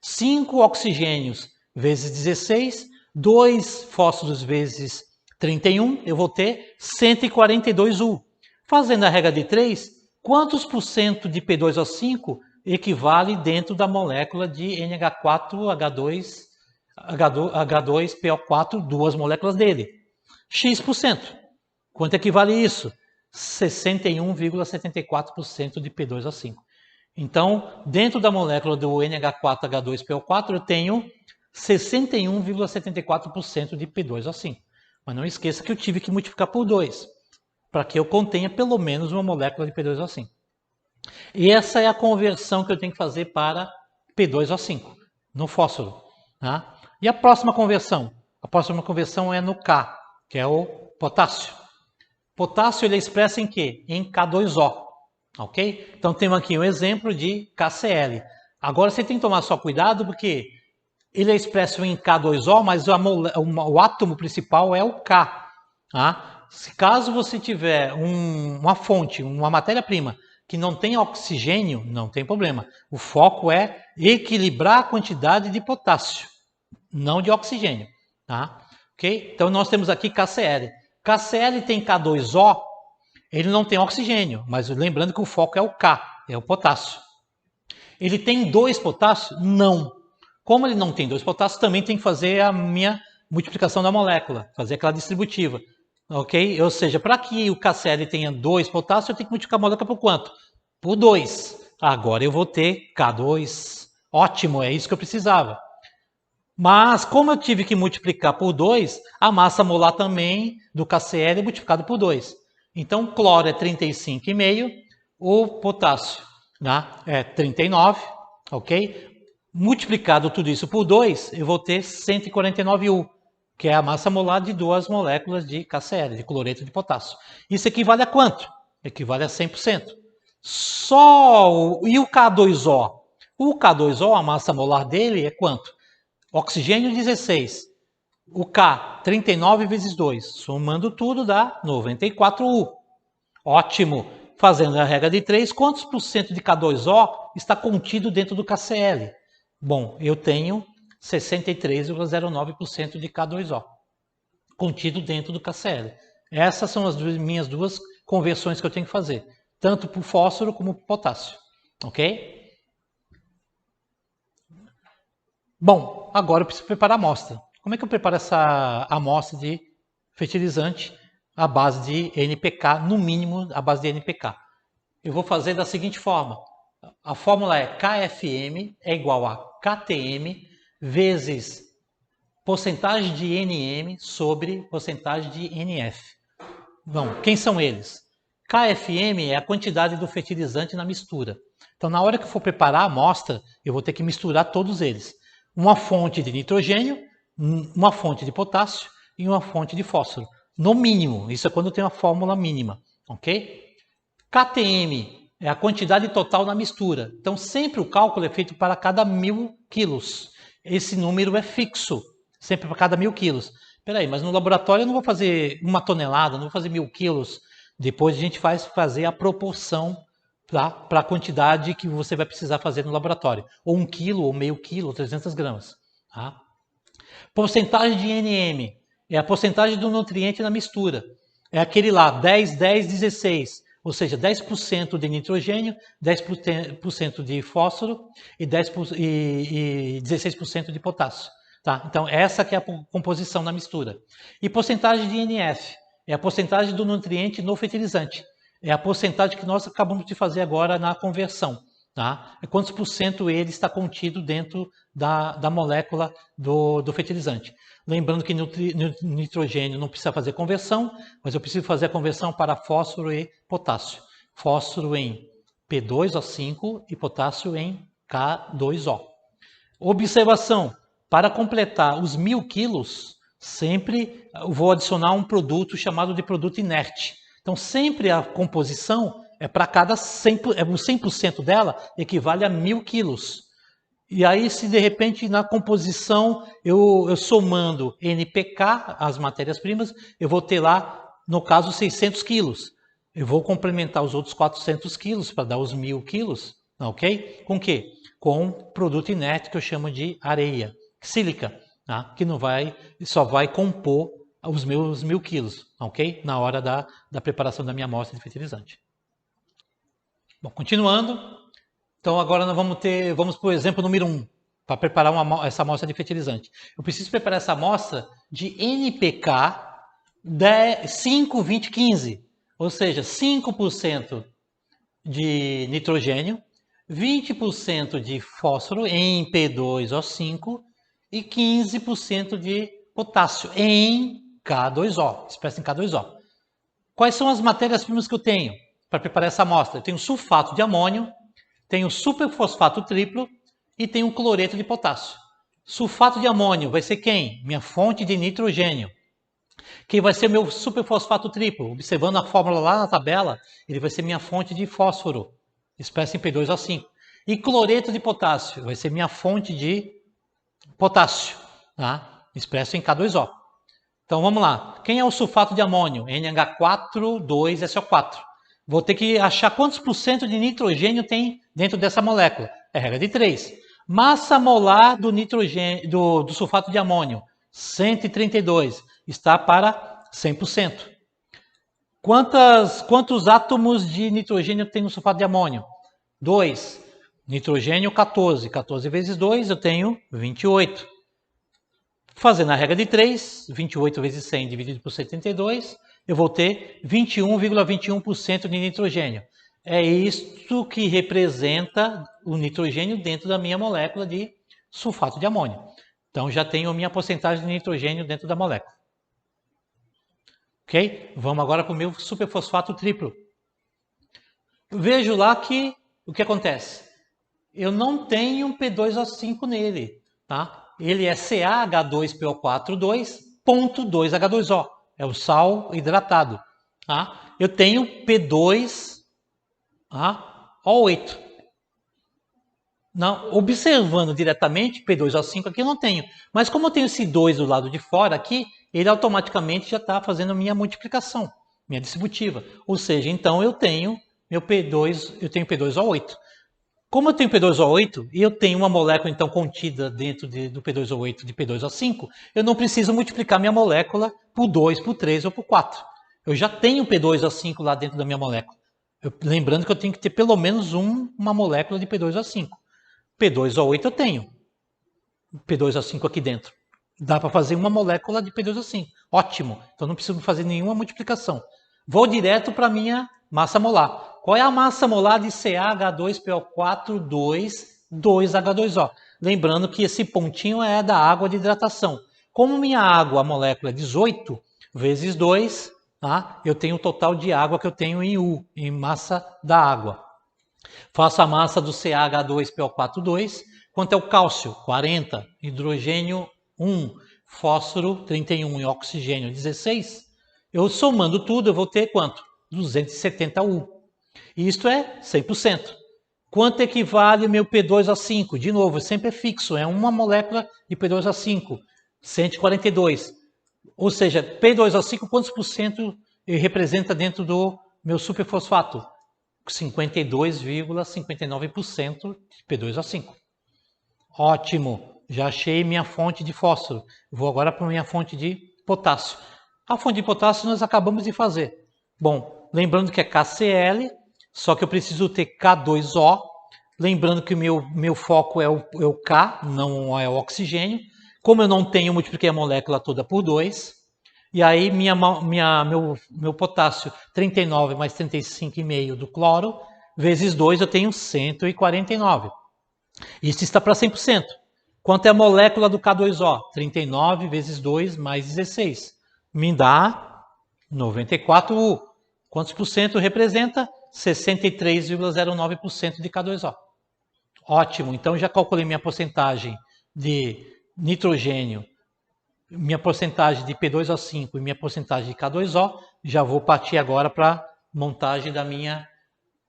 5 oxigênios vezes 16, 2 fósforos vezes 31, eu vou ter 142U. Fazendo a regra de 3, quantos por cento de P2O5 equivale dentro da molécula de NH4H2PO4, 2 moléculas dele? X%. Quanto equivale isso? 61,74% de P2O5. Então, dentro da molécula do NH4H2PO4, eu tenho 61,74% de P2O5. Mas não esqueça que eu tive que multiplicar por 2, para que eu contenha pelo menos uma molécula de P2O5. E essa é a conversão que eu tenho que fazer para P2O5, no fósforo. Tá? E a próxima conversão? A próxima conversão é no K, que é o potássio. Potássio ele é expresso em quê? Em K2O. Ok? Então temos aqui um exemplo de KCl. Agora você tem que tomar só cuidado, porque ele é expresso em K2O, mas o átomo principal é o K. Tá? Caso você tiver uma fonte, uma matéria-prima que não tem oxigênio, não tem problema. O foco é equilibrar a quantidade de potássio, não de oxigênio. Tá? Okay? Então nós temos aqui KCl. KCl tem K2O, ele não tem oxigênio, mas lembrando que o foco é o K, é o potássio. Ele tem 2 potássios? Não. Como ele não tem 2 potássios, também tem que fazer a minha multiplicação da molécula, fazer aquela distributiva. Ok? Ou seja, para que o KCl tenha 2 potássios, eu tenho que multiplicar a molécula por quanto? Por 2. Agora eu vou ter K2. Ótimo, é isso que eu precisava. Mas, como eu tive que multiplicar por 2, a massa molar também do KCl é multiplicada por 2. Então, cloro é 35,5, o potássio, né, é 39, ok? Multiplicado tudo isso por 2, eu vou ter 149U, que é a massa molar de 2 moléculas de KCl, de cloreto de potássio. Isso equivale a quanto? Equivale a 100%. E o K2O? O K2O, a massa molar dele é quanto? Oxigênio 16, o K 39 vezes 2, somando tudo dá 94U. Ótimo! Fazendo a regra de 3, quantos por cento de K2O está contido dentro do KCl? Bom, eu tenho 63,09% de K2O contido dentro do KCl. Essas são as minhas 2 conversões que eu tenho que fazer, tanto para o fósforo como para o potássio. Ok? Bom, agora eu preciso preparar a amostra. Como é que eu preparo essa amostra de fertilizante à base de NPK, no mínimo à base de NPK? Eu vou fazer da seguinte forma. A fórmula é KFM é igual a KTM vezes porcentagem de NM sobre porcentagem de NF. Bom, quem são eles? KFM é a quantidade do fertilizante na mistura. Então, na hora que eu for preparar a amostra, eu vou ter que misturar todos eles. Uma fonte de nitrogênio, uma fonte de potássio e uma fonte de fósforo. No mínimo, isso é quando eu tenho a fórmula mínima, ok? KTM é a quantidade total na mistura. Então, sempre o cálculo é feito para cada 1000 quilos. Esse número é fixo, sempre para cada 1000 quilos. Peraí, mas no laboratório eu não vou fazer 1 tonelada, não vou fazer 1000 quilos. Depois a gente vai fazer a proporção para a quantidade que você vai precisar fazer no laboratório. Ou 1 quilo, ou meio quilo, ou 300 gramas. Tá? Porcentagem de NM é a porcentagem do nutriente na mistura. É aquele lá, 10, 10, 16. Ou seja, 10% de nitrogênio, 10% de fósforo e 16% de potássio. Tá? Então, essa que é a composição na mistura. E porcentagem de NF é a porcentagem do nutriente no fertilizante. É a porcentagem que nós acabamos de fazer agora na conversão. Tá? É quantos por cento ele está contido dentro da molécula do fertilizante. Lembrando que nitrogênio não precisa fazer conversão, mas eu preciso fazer a conversão para fósforo e potássio. Fósforo em P2O5 e potássio em K2O. Observação, para completar os 1000 quilos, sempre vou adicionar um produto chamado de produto inerte. Então, sempre a composição é para cada 100% dela equivale a 1000 quilos. E aí, se de repente na composição eu somando NPK, as matérias-primas, eu vou ter lá, no caso, 600 quilos. Eu vou complementar os outros 400 quilos para dar os 1000 quilos, ok? Com o quê? Com produto inerte que eu chamo de areia, sílica, tá? Que não vai, só vai compor os meus 1000 quilos, ok? Na hora da preparação da minha amostra de fertilizante. Bom, continuando, então agora nós vamos para o exemplo número 1, para preparar essa amostra de fertilizante. Eu preciso preparar essa amostra de NPK 5, 20, 15, ou seja, 5% de nitrogênio, 20% de fósforo em P2O5 e 15% de potássio em K2O, expresso em K2O. Quais são as matérias-primas que eu tenho para preparar essa amostra? Eu tenho sulfato de amônio, tenho superfosfato triplo e tenho cloreto de potássio. Sulfato de amônio vai ser quem? Minha fonte de nitrogênio. Quem vai ser meu superfosfato triplo? Observando a fórmula lá na tabela, ele vai ser minha fonte de fósforo, expresso em P2O5. E cloreto de potássio vai ser minha fonte de potássio, tá? Expresso em K2O. Então vamos lá. Quem é o sulfato de amônio? NH4,2SO4. Vou ter que achar quantos por cento de nitrogênio tem dentro dessa molécula. É regra de 3. Massa molar do nitrogênio do sulfato de amônio, 132. Está para 100%. Quantos átomos de nitrogênio tem no sulfato de amônio? 2. Nitrogênio, 14. 14 vezes 2, eu tenho 28. Fazendo a regra de 3, 28 vezes 100 dividido por 72, eu vou ter 21,21% de nitrogênio. É isto que representa o nitrogênio dentro da minha molécula de sulfato de amônio. Então, já tenho a minha porcentagem de nitrogênio dentro da molécula. Ok? Vamos agora para o meu superfosfato triplo. Vejo lá que o que acontece? Eu não tenho P2O5 nele, tá? Ele é CaH2PO4,2.2H2O. É o sal hidratado. Tá? Eu tenho P2O8. Não, observando diretamente, P2O5 aqui eu não tenho. Mas como eu tenho esse 2 do lado de fora aqui, ele automaticamente já está fazendo a minha multiplicação, minha distributiva. Ou seja, então eu tenho P2O8. Como eu tenho P2O8 e eu tenho uma molécula então contida dentro do P2O8 de P2O5, eu não preciso multiplicar minha molécula por 2, por 3 ou por 4. Eu já tenho P2O5 lá dentro da minha molécula. Lembrando que eu tenho que ter pelo menos uma molécula de P2O5. P2O8 eu tenho. P2O5 aqui dentro. Dá para fazer uma molécula de P2O5. Ótimo. Então não preciso fazer nenhuma multiplicação. Vou direto para a minha massa molar. Qual é a massa molar de CaH2PO4,2,2H2O? Lembrando que esse pontinho é da água de hidratação. Como minha água, a molécula é 18 vezes 2, tá? Eu tenho o total de água que eu tenho em U, em massa da água. Faço a massa do CaH2PO4,2. Quanto é o cálcio? 40. Hidrogênio, 1. fósforo 31 e oxigênio 16, eu somando tudo, eu vou ter quanto? 270U. E isto é 100%. Quanto equivale o meu P2O5? De novo, sempre é fixo, é uma molécula de P2O5, 142. Ou seja, P2O5, quantos por cento representa dentro do meu superfosfato? 52,59% de P2O5. Ótimo, já achei minha fonte de fósforo. Vou agora para a minha fonte de potássio. A fonte de potássio nós acabamos de fazer. Bom, lembrando que é KCl, só que eu preciso ter K2O. Lembrando que o meu foco é o K, não é o oxigênio. Como eu não tenho, eu multipliquei a molécula toda por 2. E aí meu potássio 39 mais 35,5 do cloro, vezes 2, eu tenho 149. Isso está para 100%. Quanto é a molécula do K2O? 39 vezes 2 mais 16. Me dá 94U. Quantos por cento representa? 63,09% de K2O. Ótimo, então já calculei minha porcentagem de nitrogênio, minha porcentagem de P2O5 e minha porcentagem de K2O. Já vou partir agora para a montagem da minha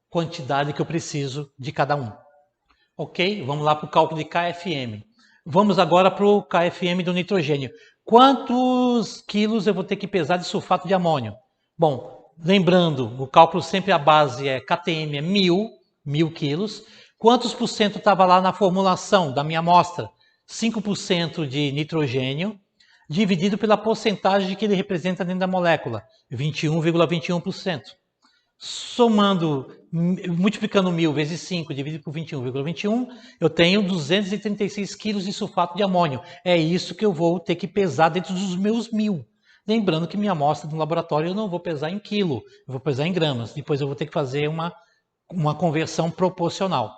quantidade que eu preciso de cada um. Ok? Vamos lá para o cálculo de KFM. Vamos agora para o KFM do nitrogênio. Quantos quilos eu vou ter que pesar de sulfato de amônio? Bom, lembrando, o cálculo sempre a base é KTM, é 1.000 quilos. Quantos por cento estava lá na formulação da minha amostra? 5% de nitrogênio, dividido pela porcentagem que ele representa dentro da molécula, 21,21%. Somando, multiplicando 1.000 vezes 5 dividido por 21,21, eu tenho 236 quilos de sulfato de amônio. É isso que eu vou ter que pesar dentro dos meus 1.000. Lembrando que minha amostra no laboratório eu não vou pesar em quilo, eu vou pesar em gramas. Depois eu vou ter que fazer uma conversão proporcional.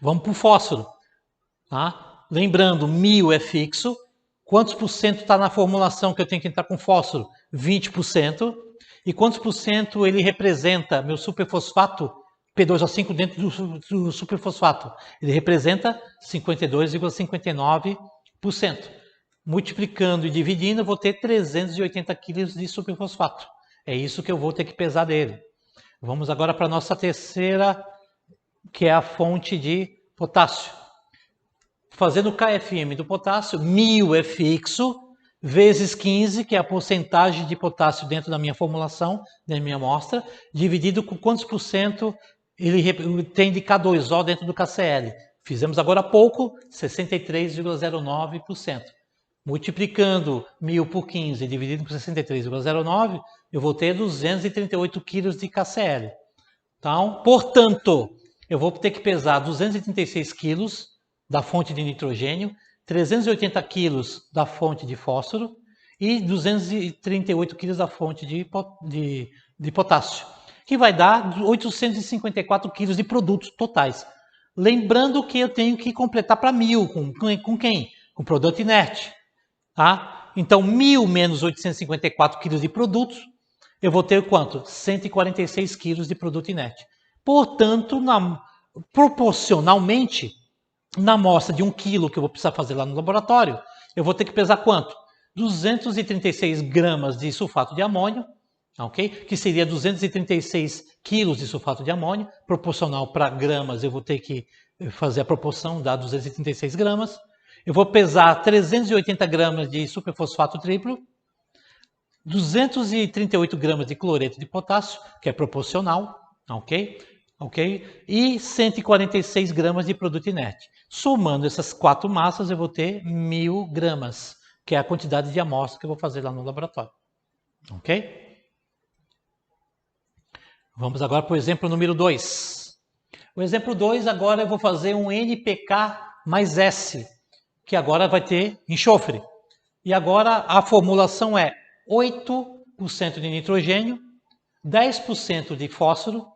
Vamos para o fósforo. Tá? Lembrando, 1.000 é fixo. Quantos por cento está na formulação que eu tenho que entrar com fósforo? 20%. E quantos por cento ele representa, meu superfosfato P2O5 dentro do superfosfato? Ele representa 52,59%. Multiplicando e dividindo, eu vou ter 380 kg de superfosfato. É isso que eu vou ter que pesar dele. Vamos agora para a nossa terceira, que é a fonte de potássio. Fazendo o KFM do potássio, 1.000 é fixo, vezes 15, que é a porcentagem de potássio dentro da minha formulação, da minha amostra, dividido com quantos por cento ele tem de K2O dentro do KCl. Fizemos agora há pouco, 63,09%. Multiplicando 1.000 por 15 dividido por 63,09, eu vou ter 238 kg de KCl. Então, portanto, eu vou ter que pesar 236 kg da fonte de nitrogênio, 380 kg da fonte de fósforo e 238 kg da fonte de potássio, que vai dar 854 kg de produtos totais. Lembrando que eu tenho que completar para 1.000, com quem? Com produto inerte. Tá? Então, 1.000 menos 854 kg de produtos, eu vou ter quanto? 146 kg de produto inerte. Portanto, proporcionalmente, na amostra de 1 kg que eu vou precisar fazer lá no laboratório, eu vou ter que pesar quanto? 236 gramas de sulfato de amônio, okay? Que seria 236 quilos de sulfato de amônio, proporcional para gramas, eu vou ter que fazer a proporção, dar 236 gramas. Eu vou pesar 380 gramas de superfosfato triplo, 238 gramas de cloreto de potássio, que é proporcional, ok? E 146 gramas de produto inerte. Somando essas 4 massas, eu vou ter 1.000 gramas, que é a quantidade de amostra que eu vou fazer lá no laboratório. Ok? Vamos agora para o exemplo número 2. O exemplo 2, agora eu vou fazer um NPK mais S, que agora vai ter enxofre. E agora a formulação é 8% de nitrogênio, 10% de fósforo,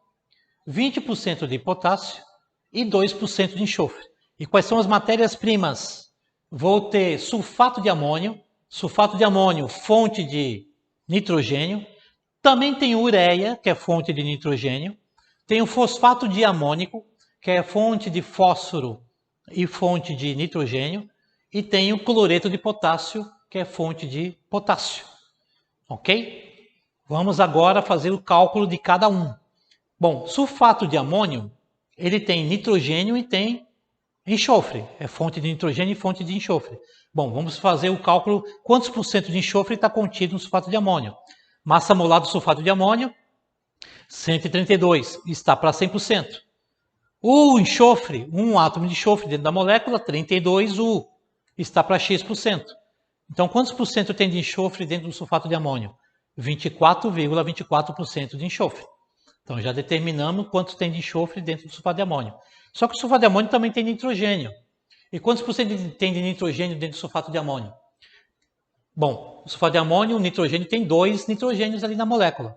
20% de potássio e 2% de enxofre. E quais são as matérias-primas? Vou ter sulfato de amônio, fonte de nitrogênio. Também tem ureia, que é fonte de nitrogênio. Tem o fosfato diamônico, que é fonte de fósforo e fonte de nitrogênio. e tenho o cloreto de potássio, que é fonte de potássio. Ok? Vamos agora fazer o cálculo de cada um. Bom, sulfato de amônio, ele tem nitrogênio e tem enxofre. É fonte de nitrogênio e fonte de enxofre. Bom, vamos fazer o cálculo quantos por cento de enxofre está contido no sulfato de amônio. Massa molar do sulfato de amônio, 132, está para 100%. O enxofre, um átomo de enxofre dentro da molécula, 32U, está para X%. Então, quantos por cento tem de enxofre dentro do sulfato de amônio? 24,24% de enxofre. Então, já determinamos quanto tem de enxofre dentro do sulfato de amônio. Só que o sulfato de amônio também tem nitrogênio. E quantos por cento tem de nitrogênio dentro do sulfato de amônio? Bom, o sulfato de amônio, o nitrogênio tem 2 nitrogênios ali na molécula.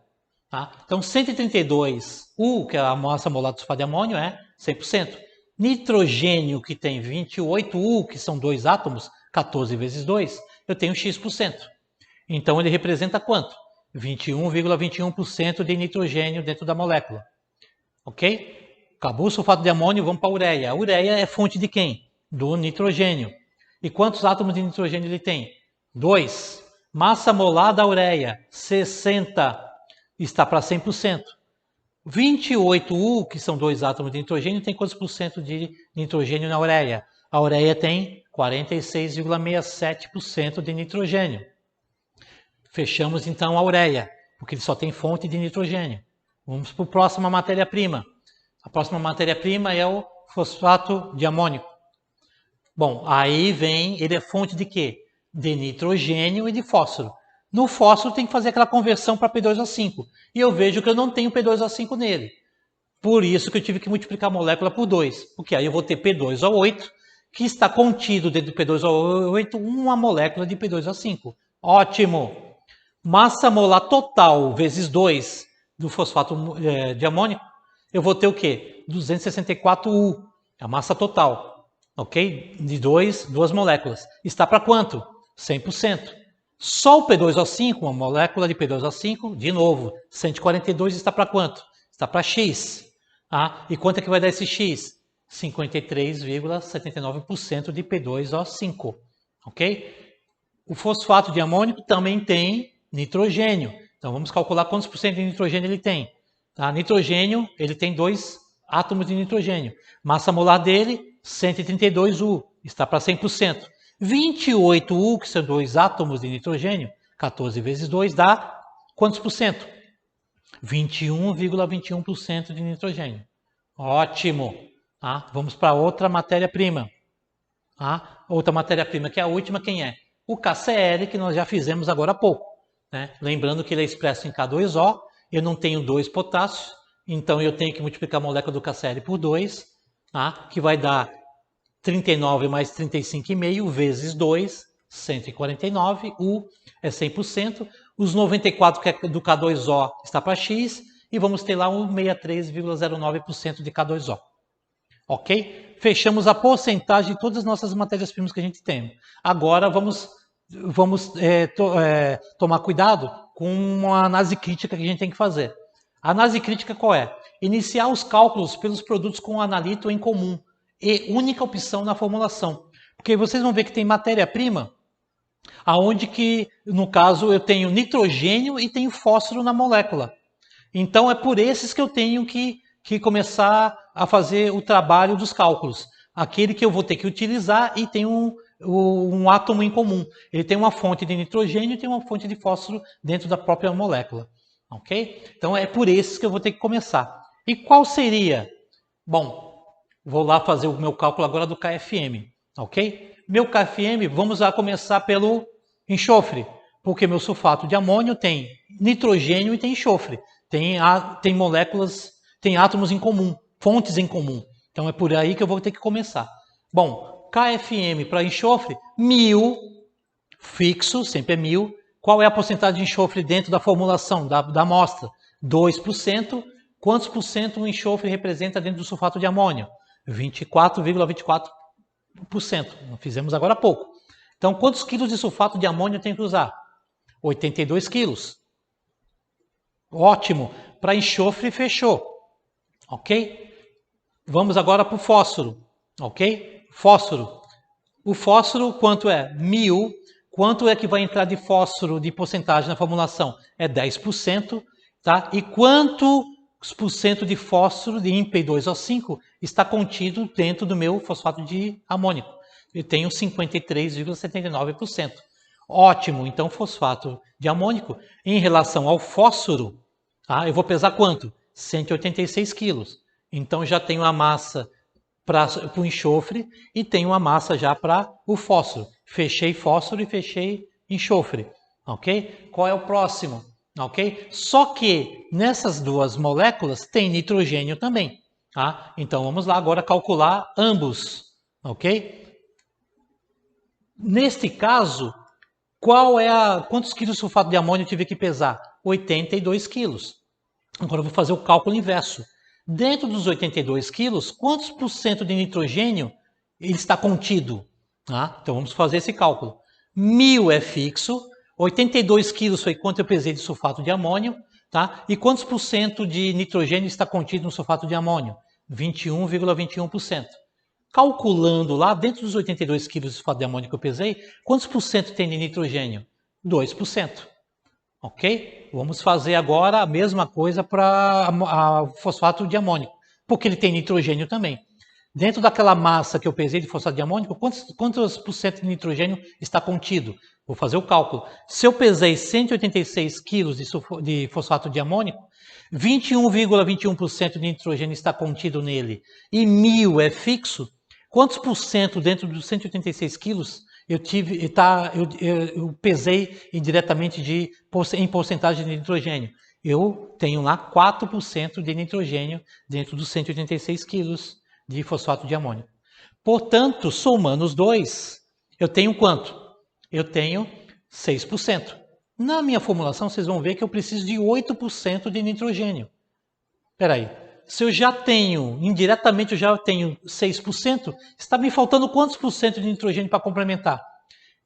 Tá? Então, 132U, que é a massa molar do sulfato de amônio, é 100%. Nitrogênio, que tem 28U, que são 2 átomos, 14 vezes 2, eu tenho X%. Então, ele representa quanto? 21,21% de nitrogênio dentro da molécula. Ok? Acabou o sulfato de amônio, vamos para a ureia. A ureia é fonte de quem? Do nitrogênio. E quantos átomos de nitrogênio ele tem? 2. Massa molar da ureia, 60. Está para 100%. 28U, que são 2 átomos de nitrogênio, tem quantos por cento de nitrogênio na ureia? A ureia tem 46,67% de nitrogênio. Fechamos então a ureia, porque ele só tem fonte de nitrogênio. Vamos para a próxima matéria-prima. A próxima matéria-prima é o fosfato de amônio. Bom, aí vem, ele é fonte de quê? De nitrogênio e de fósforo. No fósforo tem que fazer aquela conversão para P2O5. E eu vejo que eu não tenho P2O5 nele. Por isso que eu tive que multiplicar a molécula por 2. Porque aí eu vou ter P2O8, que está contido dentro do P2O8 uma molécula de P2O5. Ótimo! Massa molar total vezes 2 do fosfato de amônio, eu vou ter o quê? 264U, a massa total. Ok? De duas moléculas. Está para quanto? 100%. Só o P2O5, uma molécula de P2O5, de novo, 142 está para quanto? Está para X. Ah, e quanto é que vai dar esse X? 53,79% de P2O5. Ok? O fosfato de amônio também tem nitrogênio. Então vamos calcular quantos por cento de nitrogênio ele tem. Tá? Nitrogênio, ele tem 2 átomos de nitrogênio. Massa molar dele, 132U, está para 100%. 28U, que são 2 átomos de nitrogênio, 14 vezes 2 dá quantos por cento? 21,21% de nitrogênio. Ótimo! Tá? Vamos para outra matéria-prima. Tá? Outra matéria-prima, que é a última, quem é? O KCl, que nós já fizemos agora há pouco. Né? Lembrando que ele é expresso em K2O, eu não tenho 2 potássio, então eu tenho que multiplicar a molécula do KCl por 2, tá? Que vai dar 39 mais 35,5 vezes 2, 149, U é 100%, os 94 que é do K2O está para X, e vamos ter lá um 63,09% de K2O. Ok? Fechamos a porcentagem de todas as nossas matérias-primas que a gente tem. Agora vamos tomar cuidado com uma análise crítica que a gente tem que fazer. A análise crítica qual é? Iniciar os cálculos pelos produtos com analito em comum e única opção na formulação. Porque vocês vão ver que tem matéria-prima, aonde que, no caso, eu tenho nitrogênio e tenho fósforo na molécula. Então é por esses que eu tenho que começar a fazer o trabalho dos cálculos. Aquele que eu vou ter que utilizar e tem um átomo em comum. Ele tem uma fonte de nitrogênio e tem uma fonte de fósforo dentro da própria molécula. Ok? Então é por esses que eu vou ter que começar. E qual seria? Bom, vou lá fazer o meu cálculo agora do KFM. Ok? Meu KFM, vamos lá começar pelo enxofre. Porque meu sulfato de amônio tem nitrogênio e tem enxofre. Tem moléculas, tem átomos em comum, fontes em comum. Então é por aí que eu vou ter que começar. Bom, KFM para enxofre, 1000, fixo, sempre é 1000. Qual é a porcentagem de enxofre dentro da formulação, da amostra? 2%. Quantos por cento o enxofre representa dentro do sulfato de amônio? 24,24%. Fizemos agora há pouco. Então, quantos quilos de sulfato de amônio eu tenho que usar? 82 quilos. Ótimo. Para enxofre, fechou. Ok? Vamos agora para o fósforo. Ok? Fósforo. O fósforo, quanto é? 1000. Quanto é que vai entrar de fósforo de porcentagem na formulação? É 10%. Tá? E quantos por cento de fósforo de P2O5 está contido dentro do meu fosfato de amônio? Eu tenho 53,79%. Ótimo, então fosfato de amônico em relação ao fósforo, tá? Eu vou pesar quanto? 186 quilos. Então já tenho a massa para o enxofre e tenho a massa já para o fósforo. Fechei fósforo e fechei enxofre, ok? Qual é o próximo? Ok? Só que nessas duas moléculas tem nitrogênio também, tá? Então vamos lá agora calcular ambos, ok? Neste caso, quantos quilos de sulfato de amônio eu tive que pesar? 82 quilos. Agora eu vou fazer o cálculo inverso. Dentro dos 82 quilos, quantos por cento de nitrogênio ele está contido? Então vamos fazer esse cálculo. 1000 é fixo, 82 quilos foi quanto eu pesei de sulfato de amônio, tá? E quantos por cento de nitrogênio está contido no sulfato de amônio? 21,21%. Calculando lá, dentro dos 82 quilos de sulfato de amônio que eu pesei, quantos por cento tem de nitrogênio? 2%. Ok? Vamos fazer agora a mesma coisa para fosfato de amônio, porque ele tem nitrogênio também. Dentro daquela massa que eu pesei de fosfato de amônio, quantos por cento de nitrogênio está contido? Vou fazer o cálculo. Se eu pesei 186 quilos de fosfato de amônio, 21,21% de nitrogênio está contido nele e 1000 é fixo, quantos por cento dentro dos 186 quilos eu pesei indiretamente em porcentagem de nitrogênio? Eu tenho lá 4% de nitrogênio dentro dos 186 quilos de fosfato de amônio. Portanto, somando os dois, eu tenho quanto? Eu tenho 6%. Na minha formulação, vocês vão ver que eu preciso de 8% de nitrogênio. Espera aí. Se eu já tenho, indiretamente eu já tenho 6%, está me faltando quantos por cento de nitrogênio para complementar?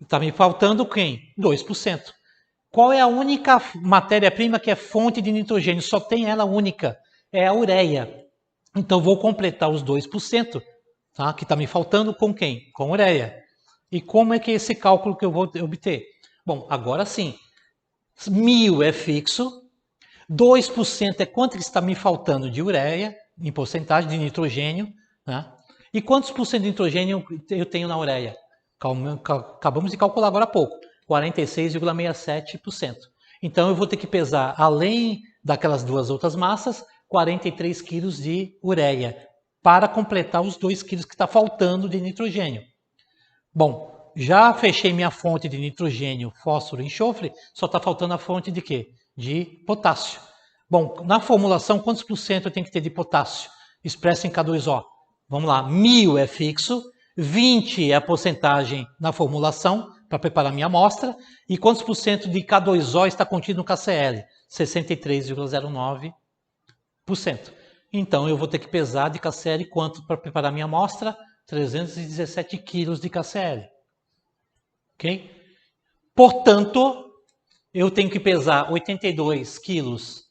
Está me faltando quem? 2%. Qual é a única matéria-prima que é fonte de nitrogênio? Só tem ela única. É a ureia. Então vou completar os 2%, tá? Que está me faltando com quem? Com ureia. E como é que é esse cálculo que eu vou obter? Bom, agora sim. 1000 é fixo, 2% é quanto que está me faltando de ureia, em porcentagem de nitrogênio, né? E quantos por cento de nitrogênio eu tenho na ureia? Acabamos de calcular agora há pouco, 46,67%. Então eu vou ter que pesar, além daquelas duas outras massas, 43 quilos de ureia, para completar os 2 quilos que está faltando de nitrogênio. Bom, já fechei minha fonte de nitrogênio, fósforo e enxofre, só está faltando a fonte de quê? De potássio. Bom, na formulação, quantos por cento eu tenho que ter de potássio? Expresso em K2O. Vamos lá, 1000 é fixo, 20 é a porcentagem na formulação, para preparar minha amostra, e quantos por cento de K2O está contido no KCl? 63,09%. Então, eu vou ter que pesar de KCl quanto para preparar minha amostra? 317 quilos de KCl. Ok? Portanto, eu tenho que pesar 82 quilos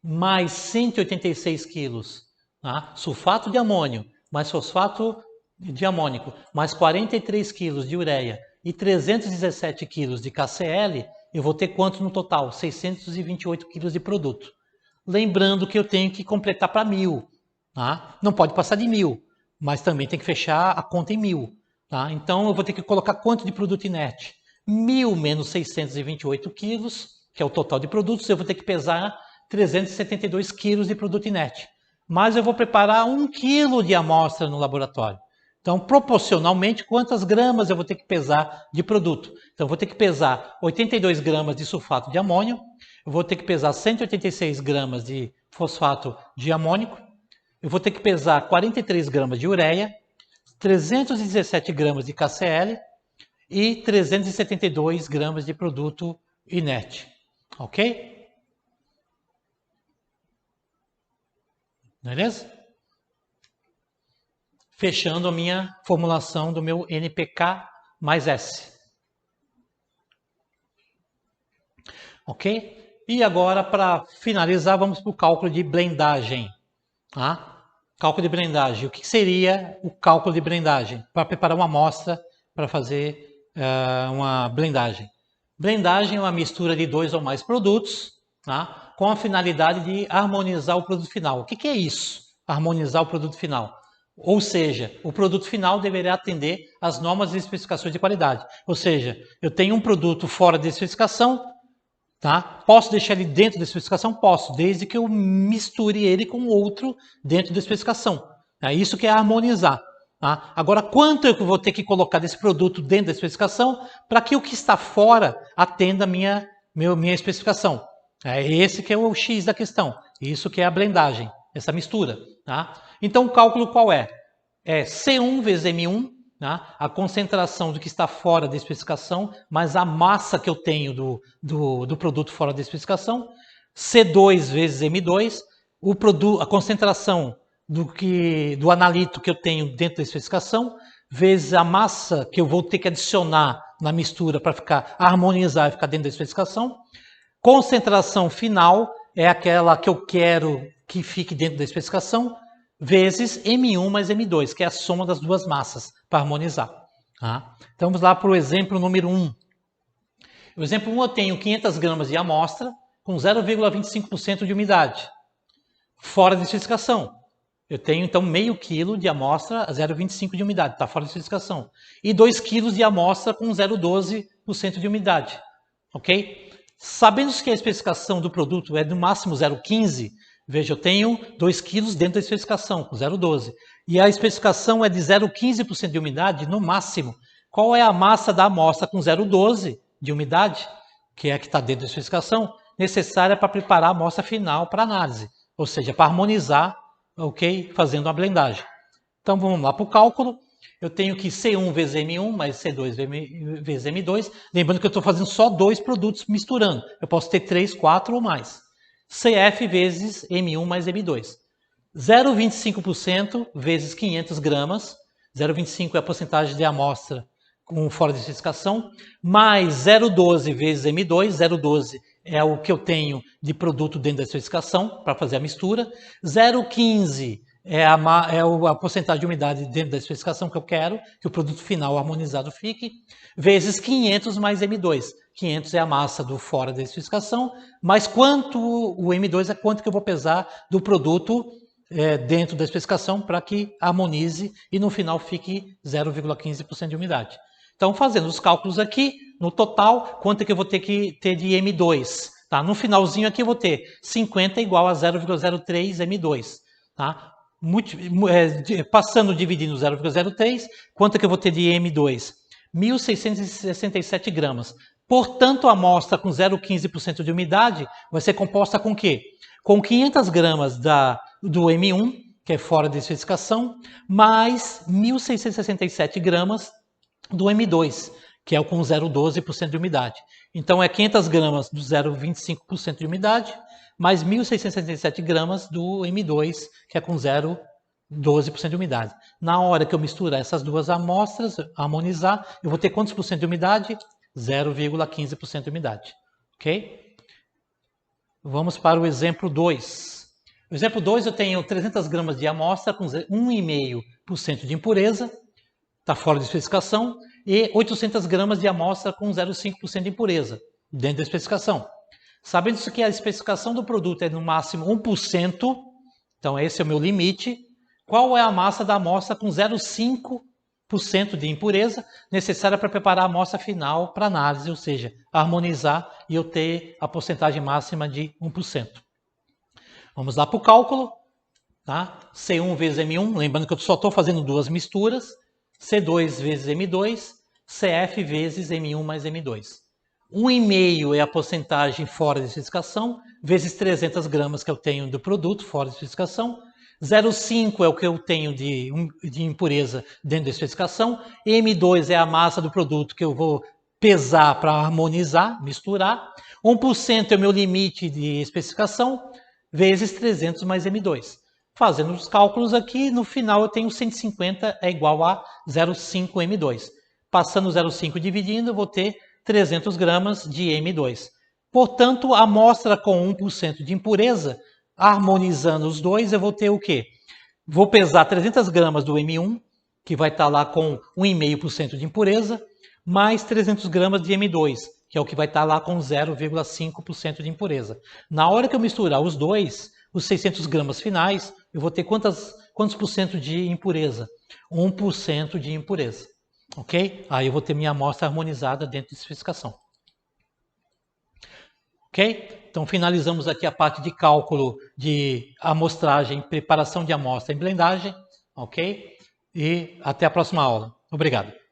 mais 186 quilos, tá? Sulfato de amônio mais fosfato de amônico, mais 43 quilos de ureia e 317 quilos de KCl, eu vou ter quanto no total? 628 quilos de produto. Lembrando que eu tenho que completar para 1000. Tá? Não pode passar de 1000, mas também tem que fechar a conta em 1000. Tá? Então eu vou ter que colocar quanto de produto inerte? 1000 menos 628 quilos, que é o total de produtos, eu vou ter que pesar 372 quilos de produto inerte. Mas eu vou preparar 1 quilo de amostra no laboratório. Então, proporcionalmente, quantas gramas eu vou ter que pesar de produto? Então, eu vou ter que pesar 82 gramas de sulfato de amônio, eu vou ter que pesar 186 gramas de fosfato de amônico, eu vou ter que pesar 43 gramas de ureia, 317 gramas de KCl e 372 gramas de produto inerte. Ok? Beleza? Fechando a minha formulação do meu NPK mais S. Ok? E agora, para finalizar, vamos para o cálculo de blendagem. Tá? Cálculo de blendagem. O que seria o cálculo de blendagem? Para preparar uma amostra para fazer uma blendagem. Blendagem é uma mistura de 2 ou mais produtos, tá? Com a finalidade de harmonizar o produto final. O que é isso? Harmonizar o produto final. Ou seja, o produto final deverá atender às normas e especificações de qualidade. Ou seja, eu tenho um produto fora de especificação, tá? Posso deixar ele dentro da especificação? Posso, desde que eu misture ele com outro dentro da especificação. É isso que é harmonizar. Tá? Agora, quanto eu vou ter que colocar desse produto dentro da especificação para que o que está fora atenda a minha especificação? É esse que é o X da questão. Isso que é a blendagem, essa mistura. Tá? Então, o cálculo qual é? É C1 vezes M1, tá? A concentração do que está fora da especificação, mais a massa que eu tenho do produto fora da especificação. C2 vezes M2, a concentração do analito que eu tenho dentro da especificação, vezes a massa que eu vou ter que adicionar na mistura para harmonizar e ficar dentro da especificação. Concentração final é aquela que eu quero que fique dentro da especificação, vezes M1 mais M2, que é a soma das duas massas, para harmonizar. Tá? Então vamos lá para o exemplo número 1. No exemplo 1 eu tenho 500 gramas de amostra com 0,25% de umidade, fora de especificação. Eu tenho, então, meio quilo de amostra a 0,25% de umidade, está fora de especificação. E 2 quilos de amostra com 0,12% de umidade. Ok? Sabendo que a especificação do produto é no máximo 0,15%, veja, eu tenho 2 quilos dentro da especificação, com 0,12%. E a especificação é de 0,15% de umidade, no máximo. Qual é a massa da amostra com 0,12% de umidade, que é a que está dentro da especificação, necessária para preparar a amostra final para análise? Ou seja, para harmonizar, ok? Fazendo uma blendagem. Então vamos lá para o cálculo. Eu tenho que C1 vezes M1 mais C2 vezes M2. Lembrando que eu estou fazendo só 2 produtos misturando. Eu posso ter 3, 4 ou mais. CF vezes M1 mais M2. 0,25% vezes 500 gramas. 0,25 é a porcentagem de amostra com fora de especificação. Mais 0,12 vezes M2. 0,12 é o que eu tenho de produto dentro da especificação para fazer a mistura. 0,15 é a porcentagem de umidade dentro da especificação que eu quero, que o produto final harmonizado fique, vezes 500 mais M2. 500 é a massa do fora da especificação, mas quanto o M2 é quanto que eu vou pesar do produto dentro da especificação para que harmonize e no final fique 0,15% de umidade. Então, fazendo os cálculos aqui, no total, quanto é que eu vou ter que ter de M2? Tá? No finalzinho aqui eu vou ter 50 igual a 0,03 M2. Tá? Passando dividindo 0,03, quanto é que eu vou ter de M2? 1.667 gramas. Portanto, a amostra com 0,15% de umidade vai ser composta com o quê? Com 500 gramas do M1, que é fora da especificação, mais 1.667 gramas do M2, que é o com 0,12% de umidade. Então, é 500 gramas do 0,25% de umidade, mais 1.667 gramas do M2, que é com 0,12% de umidade. Na hora que eu misturar essas duas amostras, harmonizar, eu vou ter quantos por cento de umidade? 0,15% de umidade. Ok? Vamos para o exemplo 2. No exemplo 2, eu tenho 300 gramas de amostra com 1,5% de impureza, está fora de especificação, e 800 gramas de amostra com 0,5% de impureza, dentro da especificação. Sabendo que a especificação do produto é no máximo 1%, então esse é o meu limite, qual é a massa da amostra com 0,5% de impureza necessária para preparar a amostra final para análise, ou seja, harmonizar e eu ter a porcentagem máxima de 1%. Vamos lá para o cálculo. Tá? C1 vezes M1, lembrando que eu só estou fazendo duas misturas, C2 vezes M2, CF vezes M1 mais M2. 1,5 é a porcentagem fora de especificação, vezes 300 gramas que eu tenho do produto fora de especificação. 0,5 é o que eu tenho de impureza dentro da especificação. M2 é a massa do produto que eu vou pesar para harmonizar, misturar. 1% é o meu limite de especificação, vezes 300 mais M2. Fazendo os cálculos aqui, no final eu tenho 150 é igual a 0,5 M2. Passando 0,5 dividindo, eu vou ter 300 gramas de M2. Portanto, a amostra com 1% de impureza, harmonizando os dois, eu vou ter o quê? Vou pesar 300 gramas do M1 que vai estar lá com 1,5% de impureza, mais 300 gramas de M2, que é o que vai estar lá com 0,5% de impureza. Na hora que eu misturar os dois, os 600 gramas finais, eu vou ter quantos por cento de impureza? 1% de impureza. Ok? Aí eu vou ter minha amostra harmonizada dentro de especificação. Ok? Então finalizamos aqui a parte de cálculo de amostragem, preparação de amostra em blendagem. Ok? E até a próxima aula. Obrigado.